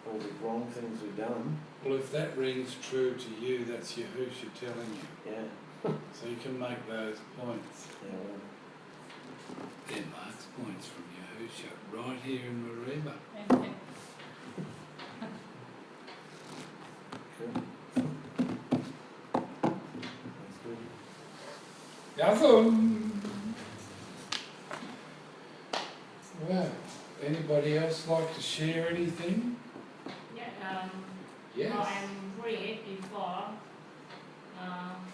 all the wrong things we've done. Well, if that rings true to you, that's Yahusha telling you. Yeah. So you can make those points. Yeah, well, They're Mark's points from Yahusha, right here in Mariba. Okay. cool. That's good. Yahoo! Well, anybody else like to share anything? Yeah, Yes. what I'm read before,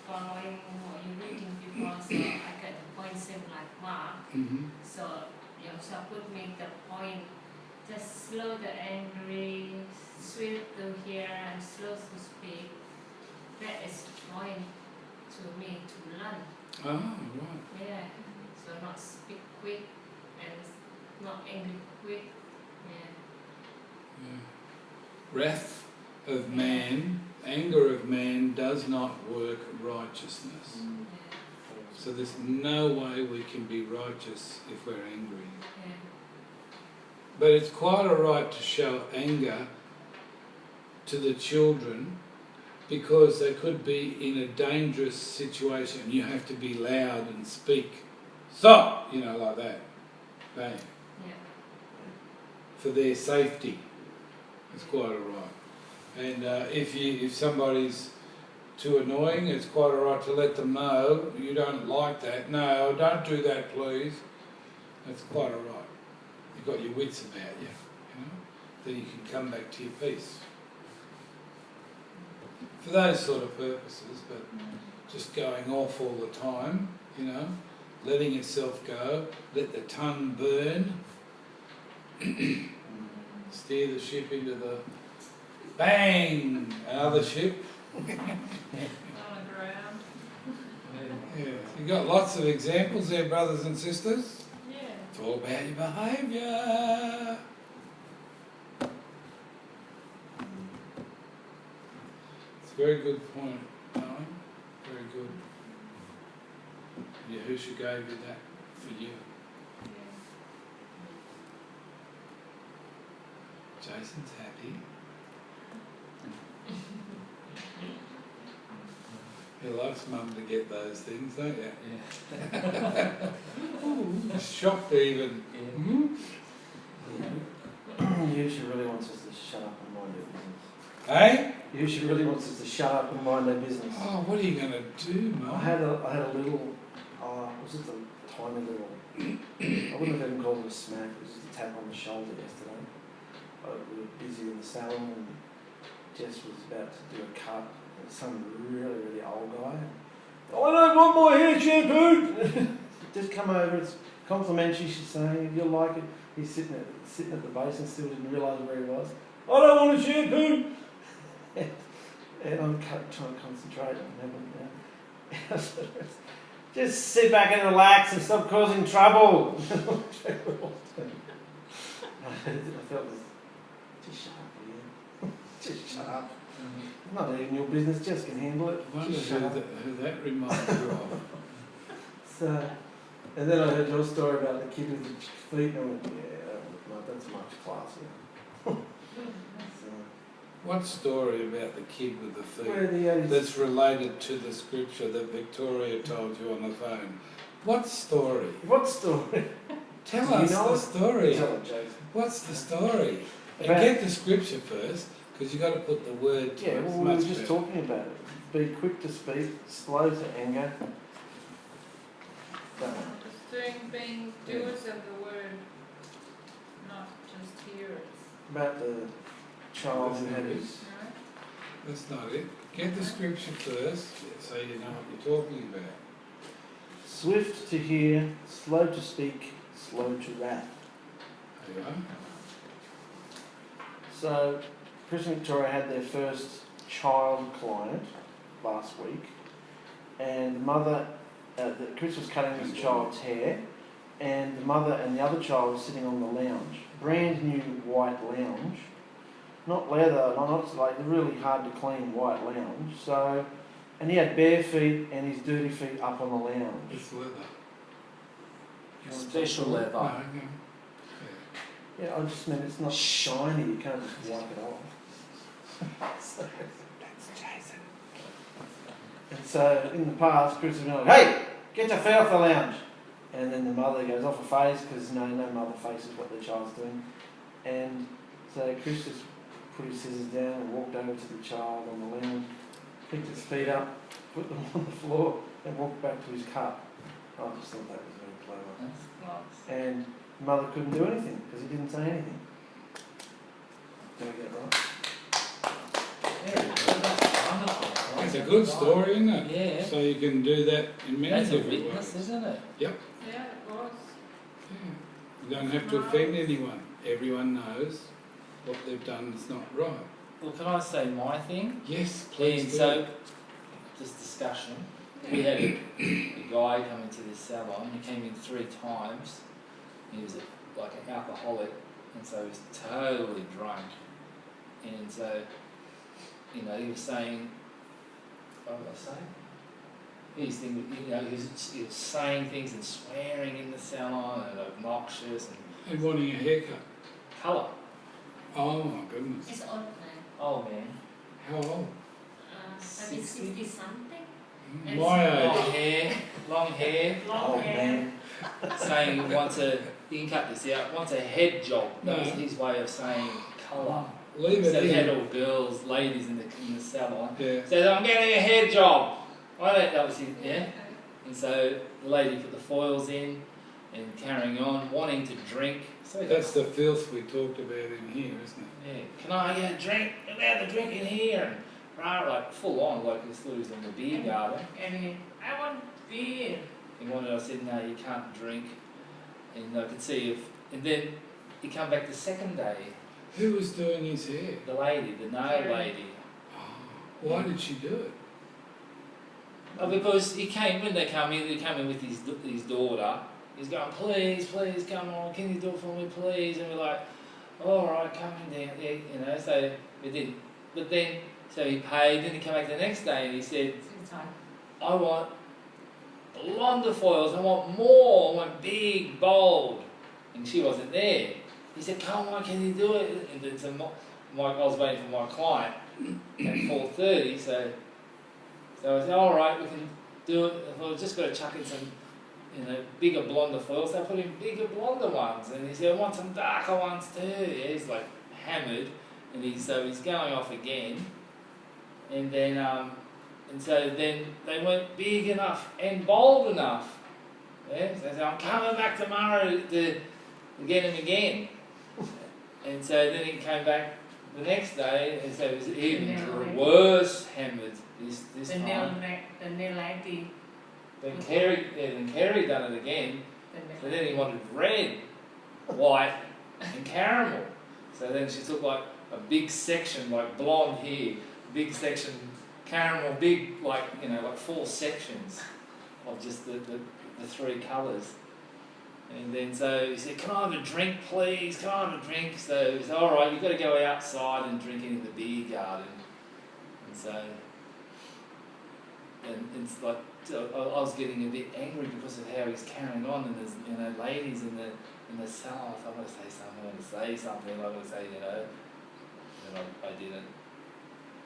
following what you're reading before, so I get the point same like Mark. Mm-hmm. So you also put me the point, just slow the angry, swift to hear and slow to speak. That is the point to me to learn. Oh, right. Yeah. So not speak quick and not angry quick. Yeah. Yeah. Wrath of man, anger of man does not work righteousness. So there's no way we can be righteous if we're angry. Yeah. But it's quite alright to show anger to the children because they could be in a dangerous situation. You have to be loud and speak, stop, like that. Bang. Yeah. For their safety. It's quite alright. And if somebody's too annoying, it's quite alright to let them know you don't like that. No, don't do that, please. That's quite alright. You've got your wits about you, Then you can come back to your peace. For those sort of purposes, but just going off all the time, letting yourself go, let the tongue burn, steer the ship into the bang, another ship. On the ground. Yeah, you got lots of examples there, brothers and sisters. Yeah. It's all about your behaviour. It's a very good point, Owen. Very good. Yahusha gave you that for you. Jason's happy. He likes Mum to get those things, don't you? Yeah. Shocked even. Yeah. Hmm? Yahusha really wants us to shut up and mind our business. Hey? Yahusha really wants us to shut up and mind our business. Oh, what are you going to do, Mum? I had a little, was it the tiny little, I wouldn't have even called it a smack, it was just a tap on the shoulder yesterday. We were busy in the salon and Jess was about to do a cut. And some really, really old guy. I don't want my hair shampooed! Just come over, it's complimentary, she's saying, you'll like it. He's sitting at the base and still didn't realise where he was. I don't want a shampoo! And I'm trying to concentrate on having just sit back and relax and stop causing trouble. I felt this. Just shut up, Ian. Just shut up. Not even your business, Jess can handle it. I wonder Just shut up. who that reminds you of. So, and then I heard your story about the kid with the feet, and I went, yeah, that's much classier. So, What story about the kid with the where feet that's related to the scripture that Victoria told you on the phone? What story? What story? Tell Do you us know the it? story. Tell it, Jason. What's the story? And About- get the scripture first, because you've got to put the word to Yeah, it. It's well, we were much just better. talking about it. Be quick to speak, slow to anger. Just being doers of the word, not just hearers. About the child who had his. No? That's not it. Get the scripture first, so you know what you're talking about. swift to hear, slow to speak, slow to wrath. There you go. So, Chris and Victoria had their first child client last week, and the mother, Chris was cutting this child's hair, and the mother and the other child was sitting on the lounge, brand new white lounge, not leather, not like the really hard to clean white lounge. So, and he had bare feet and his dirty feet up on the lounge. It's leather. Special leather. No, no. Yeah, I just meant it's not shiny. You can't just wipe it off. So, That's Jason. and so in the past, Chris would be like, "Hey, get your feet off the lounge," and then the mother goes off her face because no mother faces what their child's doing, and so Chris just put his scissors down and walked over to the child on the lounge, picked his feet up, put them on the floor, and walked back to his cut. I just thought that was very clever. Box. And the mother couldn't do anything because he didn't say anything. Did I get it right? Yeah, It's a good story, isn't it? Yeah. So you can do that in many That's a different witness, ways. isn't it? Yeah, it was. Yeah. You don't have to offend anyone. Everyone knows what they've done is not right. Well, can I say my thing? Yes, please And do. so, this discussion, we had a guy come into this salon. He came in 3 times. He was like an alcoholic, and so he was totally drunk. And so, you know, he was saying, what was I saying? He's thinking, you know, he was saying things and swearing in the salon and obnoxious and And wanting a haircut. colour. Oh my goodness. It's old man. Oh man. How old? Maybe 60 something. My Long age. hair, long hair. Long Oh hair. man. Saying he wants a, you can cut this out, wants a head job. That was No. his way of saying colour. Leave So it he had in. all girls, ladies in the salon. Yeah. Said, I'm getting a head job. That was his, yeah. And so the lady put the foils in and carrying on, wanting to drink. So he That's the filth we talked about in here, isn't it? yeah, can I get a drink? Can I have a drink in here? And right, like full on, like he thought he was in the beer garden. And I want beer. He wanted, I said, no, you can't drink. And I could see if, and then he come back the second day, Who was doing his hair? the lady, the nail lady. Why did she do it? Oh, because when they come in, he came in with his daughter. He's going, please, come on, can you do it for me, please? And we're like, all right, come in down there, you know. So we did, but then so he paid. Then he came back the next day and he said, I want blonde foils. I want more. I want big, bold. And she wasn't there. He said, come on, can you do it? And then I was waiting for my client at 4:30. So I said, all right, we can do it. I thought, I've just got to chuck in some, you know, bigger, blonder foils. So I put in bigger, blonder ones. And he said, I want some darker ones too. Yeah, he's like hammered. And he's going off again. And then, and so then they weren't big enough and bold enough. Yeah? So I said, I'm coming back tomorrow to get him again. And so then he came back the next day, and so it was even worse hammered this The time. nail lady. Then Kerry done it again. So then he wanted red, white, and caramel. So then she took like a big section, like blonde hair, big section caramel, big, like, you know, like 4 sections of just the 3 colours. And then so he said, can I have a drink, please? Can I have a drink? So he said, all right, you've got to go outside and drink it in the beer garden. And so, and it's like, so I was getting a bit angry because of how he's carrying on, and there's, you know, ladies in the salon. I want to say something, I want to say, you know, and I didn't.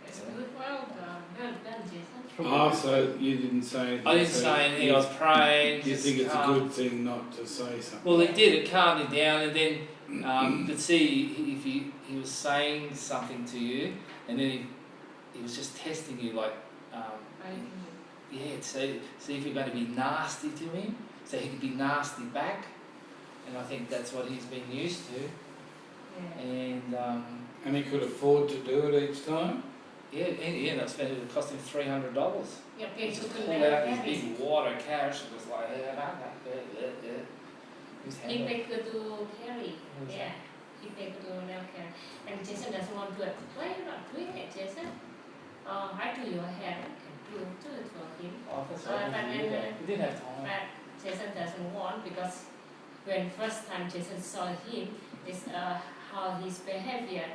It's good. Well done. Well done, Jason. So you didn't say anything. I didn't so say anything, I was praying. You just think it's a calm. good thing not to say something? Well, it did. It calmed me down, and then you could see if he was saying something to you, and then he was just testing you, like, to see if you're going to be nasty to him, so he could be nasty back. And I think that's what he's been used to. Yeah. And And he could afford to do it each time? Yeah, he ended up spending, it cost him $300. Yeah, He okay, just to pulled out this big water carriage and was like, yeah. He's He handled. make her do carry. Who's Yeah. He make her do nail carry. And Jason doesn't want to do it. Why are you not doing it, Jason? I do your hair. I can do it for him. Oh, that's But right. then, We didn't have time. but Jason doesn't want because when first time Jason saw him, is how his behavior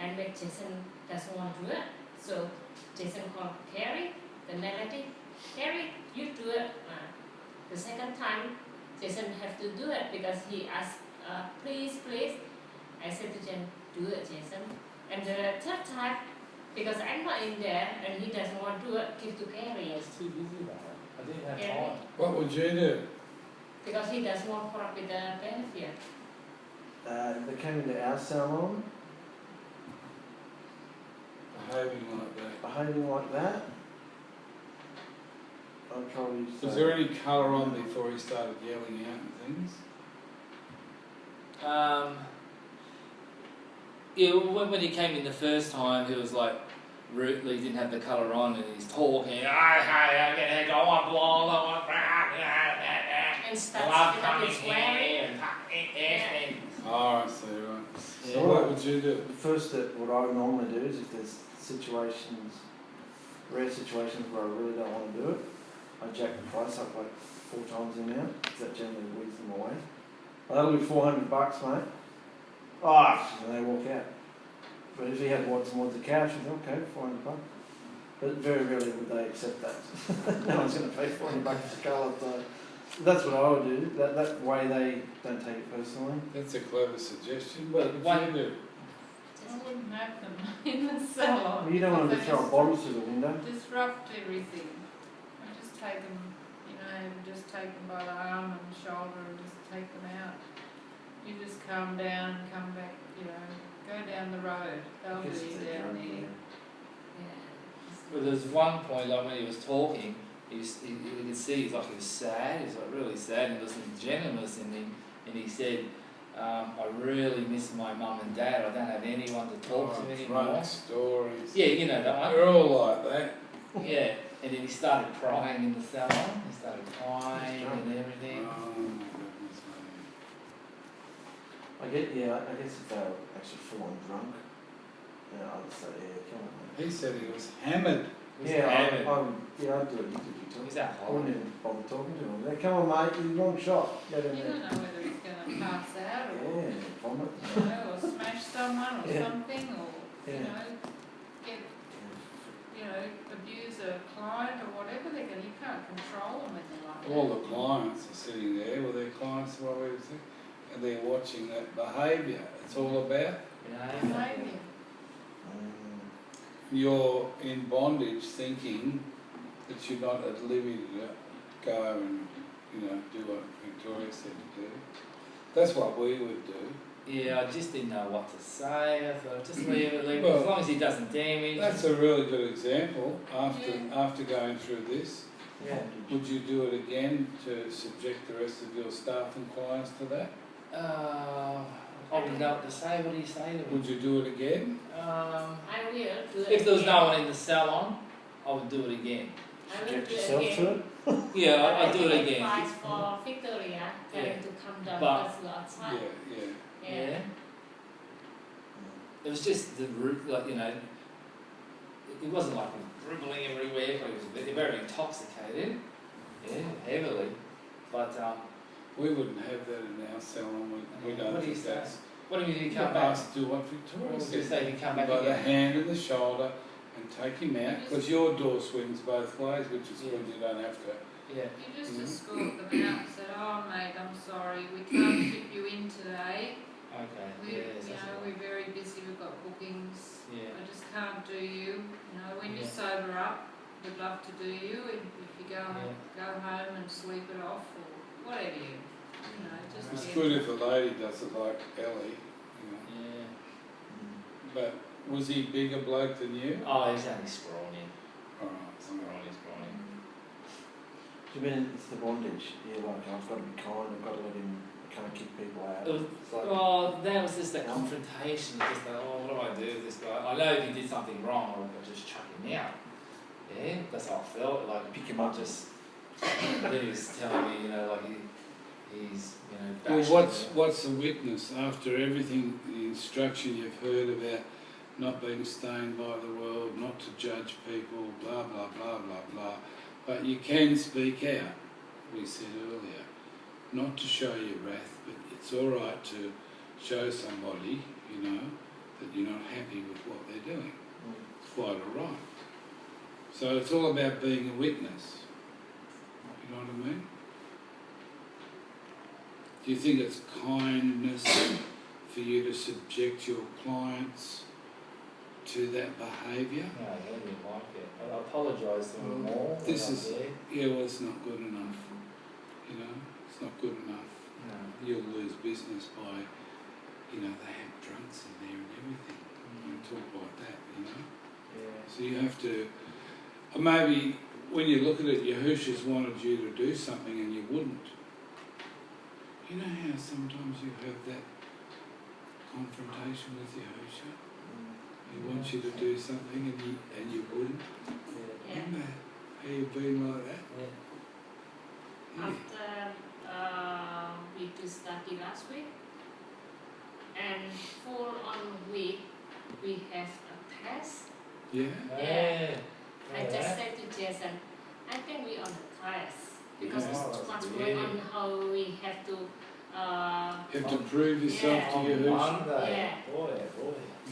and when Jason doesn't want to do it. So Jason called Carrie, the melody. Carrie, you do it. The second time, Jason have to do it because he asked, please. I said to Jason, do it, Jason. And the third time, because I'm not in there and he doesn't want to do it, give to Carrie. I was too busy about it. I didn't have Yeah. time. What would you do? Because he doesn't want to put up with the behavior. They came into our salon, Behaving like that. behaving like that. I'd probably say... Was there any colour on before he started yelling out and things? Yeah, when he came in the first time, he was like, rudely didn't have the colour on and he's talking, I'm gonna go on blonde, I want And starts with his swearing. Oh, I see, right. Yeah. So what would you do? The first step, what I would normally do is if there's situations, rare situations where I really don't want to do it, I jack the price up like 4 times the amount, because that generally weeds them away. That'll be $400, mate. And they walk out. But if he had wants and wants a couch, I thought, okay, $400. But very rarely would they accept that. No one's going to pay $400 for colour, so that's what I would do. That way they don't take it personally. That's a clever suggestion. Well, What would one- you do? I wouldn't have them in the salon. Well, you don't want to because throw a they bottle through the window. disrupt everything. I just take them, just take them by the arm and shoulder and just take them out. You just calm down and come back, go down the road. They'll Guess be it's a down drug, there. But there's one point, like when he was talking, you could see he's like he was sad, he's like really sad, and there was some gentleness in him, and he said, I really miss my mum and dad, I don't have anyone to talk to anymore. Drunk stories. Yeah, you know that one. They're all like that. Yeah, and then he started crying in the salon, he started crying and everything. Oh, my goodness me. I guess if they were actually full on drunk, I'd say, come on, mate. He said he was hammered. He's Yeah, hammered. I'd do it. He's at I home. wouldn't even bother talking to him. Come on, mate, you're the wrong shot. Go down You there. don't know whether he's going to pass out or, Yeah, vomit. or smash someone or Yeah. something or, Yeah. get, abuse a client or whatever. You can't control them when they're like that. All the clients are sitting there with their clients while we were sitting, and they're watching that behaviour. It's all about Behaviour. you're in bondage thinking that you're not at liberty to go and, do what Victoria said to do. That's what we would do. Yeah, I just didn't know what to say. I thought, just leave it. Well, As long as he doesn't damage. That's a really good example. Yeah. After going through this, Yeah. would you do it again to subject the rest of your staff and clients to that? I wouldn't know what to say. What do you say to him? Would you do it again? I will do it. If there was again. no one in the salon, I would do it again. I will Subject do it yourself again. to it. Yeah, But I'd do it I again. advise for Victoria, tell Yeah. him to come down But- because you're outside. Yeah. Yeah. It was just the root, it wasn't like dribbling everywhere, but it was very intoxicated. Yeah, heavily. But, We wouldn't have that in our salon. We don't What do you think say? that's... what if you You come come back? back to do what What Victoria was you said. say if you come back By the again? hand and the shoulder and take him out, because your door swings both ways, which is good, you don't have to. Yeah. You just Mhm. escort them out and said, oh mate, I'm sorry, we can't ship you in today. Okay. We're, Yes, that's all we're right. very busy, we've got bookings. Yeah. I just can't do you. When you Yeah. sober up, we'd love to do you. If you go Yeah. go home and sleep it off or whatever just It's get- good if a lady does it like Ellie, Yeah. But was he bigger bloke than you? Oh, he's only scrawny. Alright. Scrawny. Do you mean it's the bondage? Yeah, like I've got to be kind, I've got to let him kind of kick people out. It was, It's like, well, that was just a confrontation. Just like, oh, what do I do with this guy? I know if he did something wrong, I'll just chuck him out. Yeah, that's how I felt. Like, pick him up. just then he was telling me, you know, like he's, you know, Well, bashing what's the witness after everything, the instruction you've heard about not being stained by the world, not to judge people, blah, blah, blah, blah, blah. But you can speak out, we said earlier, not to show your wrath, but it's all right to show somebody, you know, that you're not happy with what they're doing. It's quite all right. So it's all about being a witness. You know what I mean? Do you think it's kindness for you to subject your clients to that behaviour? No, he didn't like it. I apologised to him more. This when I is- was there. Yeah, well, it's not good enough. You know, it's not good enough. No. You'll lose business by, you know, they have drunks in there and everything. You talk like that, you know. Yeah. So you have to, or maybe when you look at it, Yahusha's wanted you to do something and you wouldn't. You know how sometimes you have that confrontation with Yahusha? He wants you to do something and you wouldn't. Yeah. Yeah. Remember how you've been like that? Yeah. Yeah. After we do study last week, and for on week we have a test. Yeah? Yeah. I Oh, just yeah. said to Jason, I think we on the test because Yeah. it's Oh, too much that's work weird. on how we have to. You have to prove yourself Yeah. to On Yahusha. Monday. Yeah. Boy.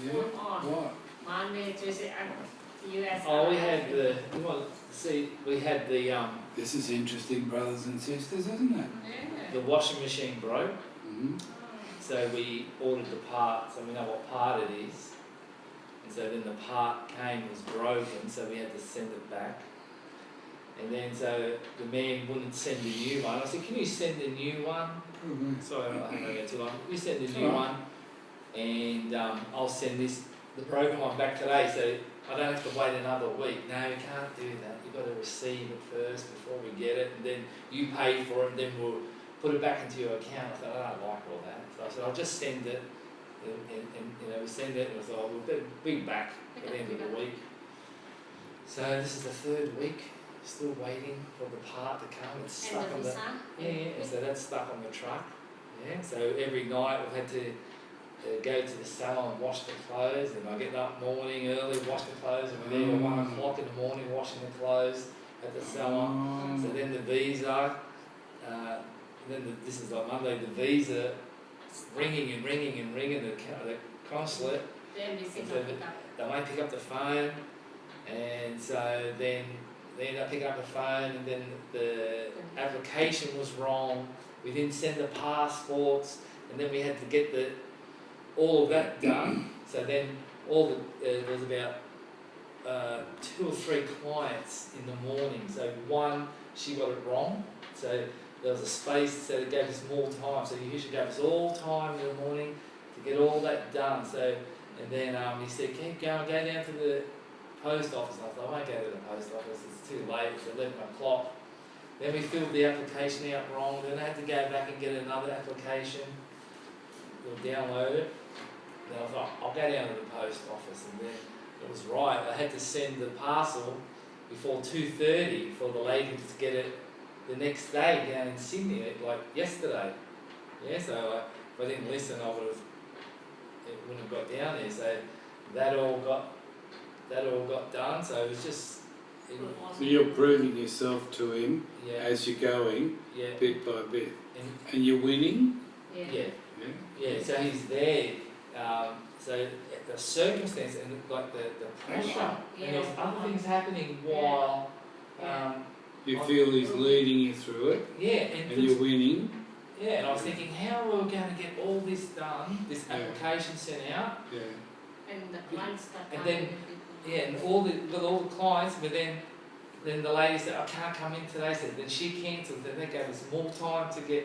Yeah? Full on. What? Monday, Tuesday, and US. Oh, we had the. You want to see? We had the This is interesting, brothers and sisters, isn't it? the washing machine broke. Mm-hmm. So we ordered the part, so we know what part it is. And so then the part came, was broken, so we had to send it back. And then so the man wouldn't send a new one. I said, can you send a new one? Sorry, I don't want to go too long. You send a new Alright. one, and I'll send the broken one back today, so I don't have to wait another week. No, you can't do that. You've got to receive it first before we get it, and then you pay for it, and then we'll put it back into your account. I thought, I don't like all that. So I said, I'll just send it, and you know, we send it, and I thought, we'll be back at the end of the week. So this is the third week, still waiting for the part to come. It's And stuck the on the... visa. Yeah, and so that's stuck on the truck. Yeah, so every night we've had to go to the salon and wash the clothes, and I get up morning early, wash the clothes, and we're there at 1 o'clock in the morning washing the clothes at the salon. So then the visa, this is like Monday, the visa ringing and ringing and ringing, the consulate, Then we sit And on so the cup. they might pick up the phone, and so then they end up picking up the phone, and then the application was wrong. We didn't send the passports, and then we had to get all of that done. So then there was about 2 or 3 clients in the morning. So one, she got it wrong. So there was a space, so it gave us more time. So you usually gave us all time in the morning to get all that done. So and then he said, keep going, go down to the post office. I thought, I won't go to the post office, it's too late, it's 11 o'clock. Then we filled the application out wrong, then I had to go back and get another application. We'll download it. Then I thought, I'll go down to the post office, and then it was right. I had to send the parcel before 2:30 for the lady to get it the next day down in Sydney, like yesterday. Yeah, so if I didn't listen, it wouldn't have got down there. So that all got done. So it was just, So you're proving yourself to him yeah, as you're going, yeah, bit by bit. and And you're winning? Yeah. yeah. Yeah. Yeah, so he's there. So the circumstance and like the pressure, and there was other things happening while, You feel he's leading you through it, yeah, and and you're winning. yeah, and I was thinking, how are we going to get all this done, this Yeah. application sent out, Yeah. And the clients start And coming then- with people. yeah, and with all the clients, but then the lady said, I can't come in today, so then she cancelled, then they gave us more time to get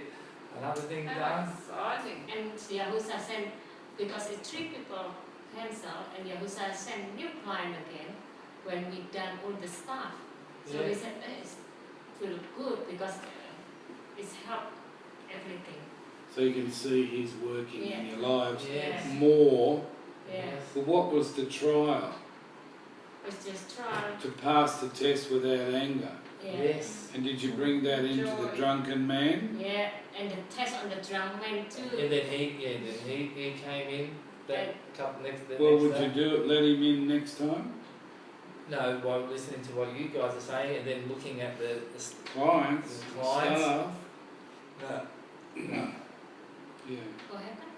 another thing done. Exciting. And Yahusha sent, because it's 3 people cancelled, and Yahusha sent new client again when we done all the stuff. So Yeah. we said, it's feel good because it's helped everything. so you can see He's working in your lives Yes. more. Yeah. But what was the trial? It's just try. To pass the test without anger. Yeah. Yes. And did you bring that into the Joy. drunken man? Yeah, and the test on the drunk man too. And then he came in that couple next the Well, next would day. you do it? Let him in next time? No, by listening to what you guys are saying and then looking at the Clients, The clients. staff. no. Yeah. What happened?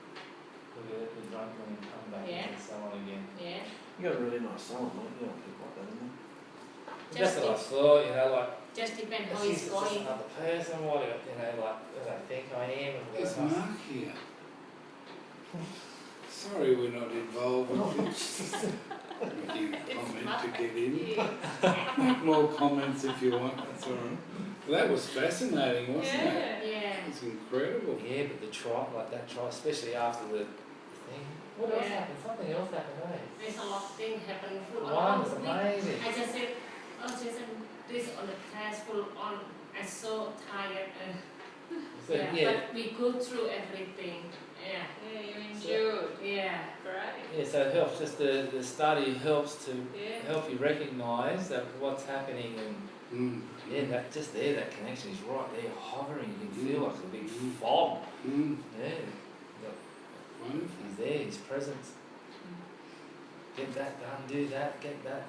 The drunk one come back Yeah. and so on again. Yeah. You got a really nice salon, mate. You don't look like that anymore. That's what I thought, you know, like Just depends how this it's is just going. another person, what do you know, like who do I think I am and There's what else. Mark here. Sorry we're not involved with you. Give a comment to get in. Make more comments if you want, that's alright. Well, that was fascinating, wasn't it? Yeah. Yeah. It's incredible. Yeah, but the trial, like that trial, especially after the thing. What else Yeah. happened? Something else happened, eh? There's a lot of things happening full One on. was amazing. I just said, oh Jason, this on the test full on. I'm so tired. So, Yeah. yeah, But we go through everything. Yeah. Yeah, you endured. Yeah. Great. yeah, so it helps, just the study helps to Yeah. help you recognise that what's happening and yeah, that just there, that connection is right there, hovering. You can feel like a big fog. Yeah, Wonderful. he's there, he's present. Get that done, do that, get that.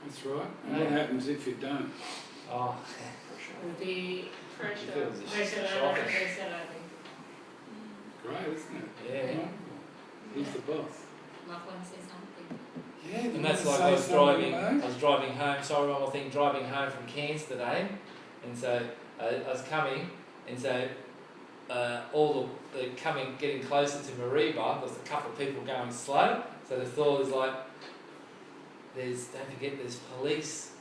That's right. And what happens if you don't? Oh, The Pressure. feels a pressure, shocking. Great, isn't it? Yeah. Wonderful. He's the boss. Not want to say something. Yeah, And that's like I was driving home, sorry one more thing, driving home from Cairns today, and so I was coming, and so all the getting closer to Mariba, there was a couple of people going slow, so the thought was like, don't forget there's police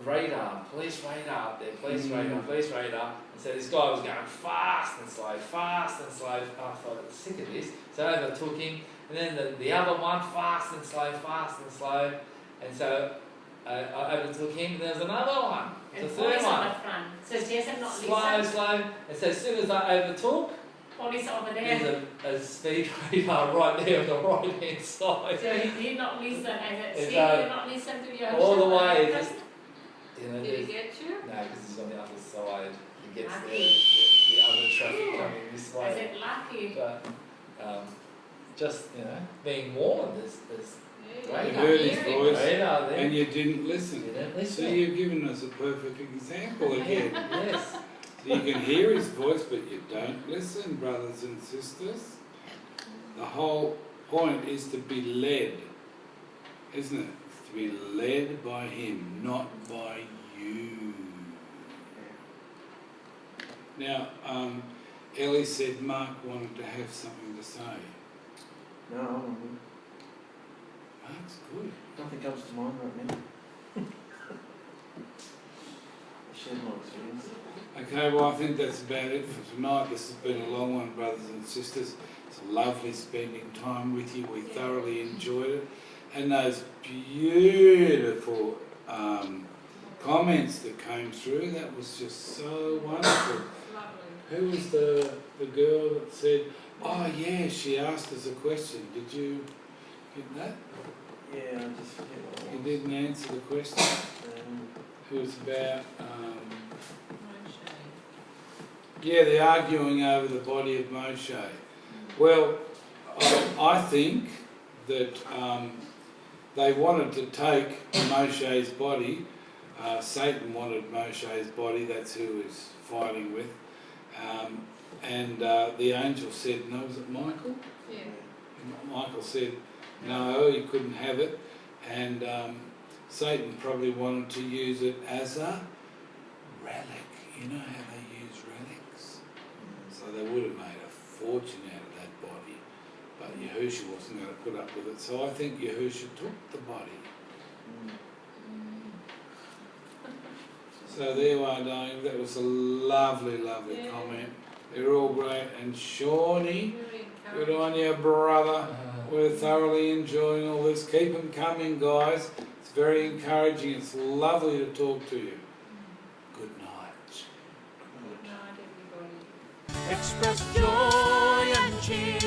radar up there, police radar, and so this guy was going fast and slow, I thought, I'm sick of this, so I overtook him, and then the other one, fast and slow, and so I overtook him, and there was another one, And the police third on one, the front. So Jason not slow, listen. and so as soon as I overtook, Police over there. there's a speed radar right there on the right hand side, So he did not listen. I said, It's, see, you did not listen to your all the way, just, you know, Did there's- he get you? no, because he's on the other side, he gets Lucky. the other traffic coming this I way. said, lucky. But just, being warned is Yeah, You Right. heard his hearing. voice radar there. and you didn't listen. You didn't So listen. you've given us a perfect example again. Yes. So you can hear his voice, but you don't listen, brothers and sisters. The whole point is to be led, isn't it? It's to be led by him, not by you. Now, Ellie said Mark wanted to have something to say. No, I'm good. Mark's good. Nothing comes to mind right now. I shared my experience. Okay, well, I think that's about it for tonight. This has been a long one, brothers and sisters. It's lovely spending time with you. We thoroughly enjoyed it. And those beautiful comments that came through, that was just so wonderful. Lovely. Who was the girl that said, oh yeah, she asked us a question. Did you get that? Yeah, I just forget what You it was. didn't answer the question. It was about, yeah, the arguing over the body of Moshe. Well, I think that they wanted to take Moshe's body. Satan wanted Moshe's body. That's who he was fighting with. And the angel said, no, was it Michael? Yeah. Michael said, no, he couldn't have it. And Satan probably wanted to use it as a relic. You know how they use relics? So they would have made a fortune out of that body. But Yahusha wasn't going to put up with it. So I think Yahusha took the body. So there you are, darling. That was a lovely, lovely Yeah. comment. They're all great. And Shawnee, Really good encouraging. on you, brother. We're thoroughly enjoying all this. Keep them coming, guys. It's very encouraging. It's lovely to talk to you. Good night. Good night, everybody. Express joy. till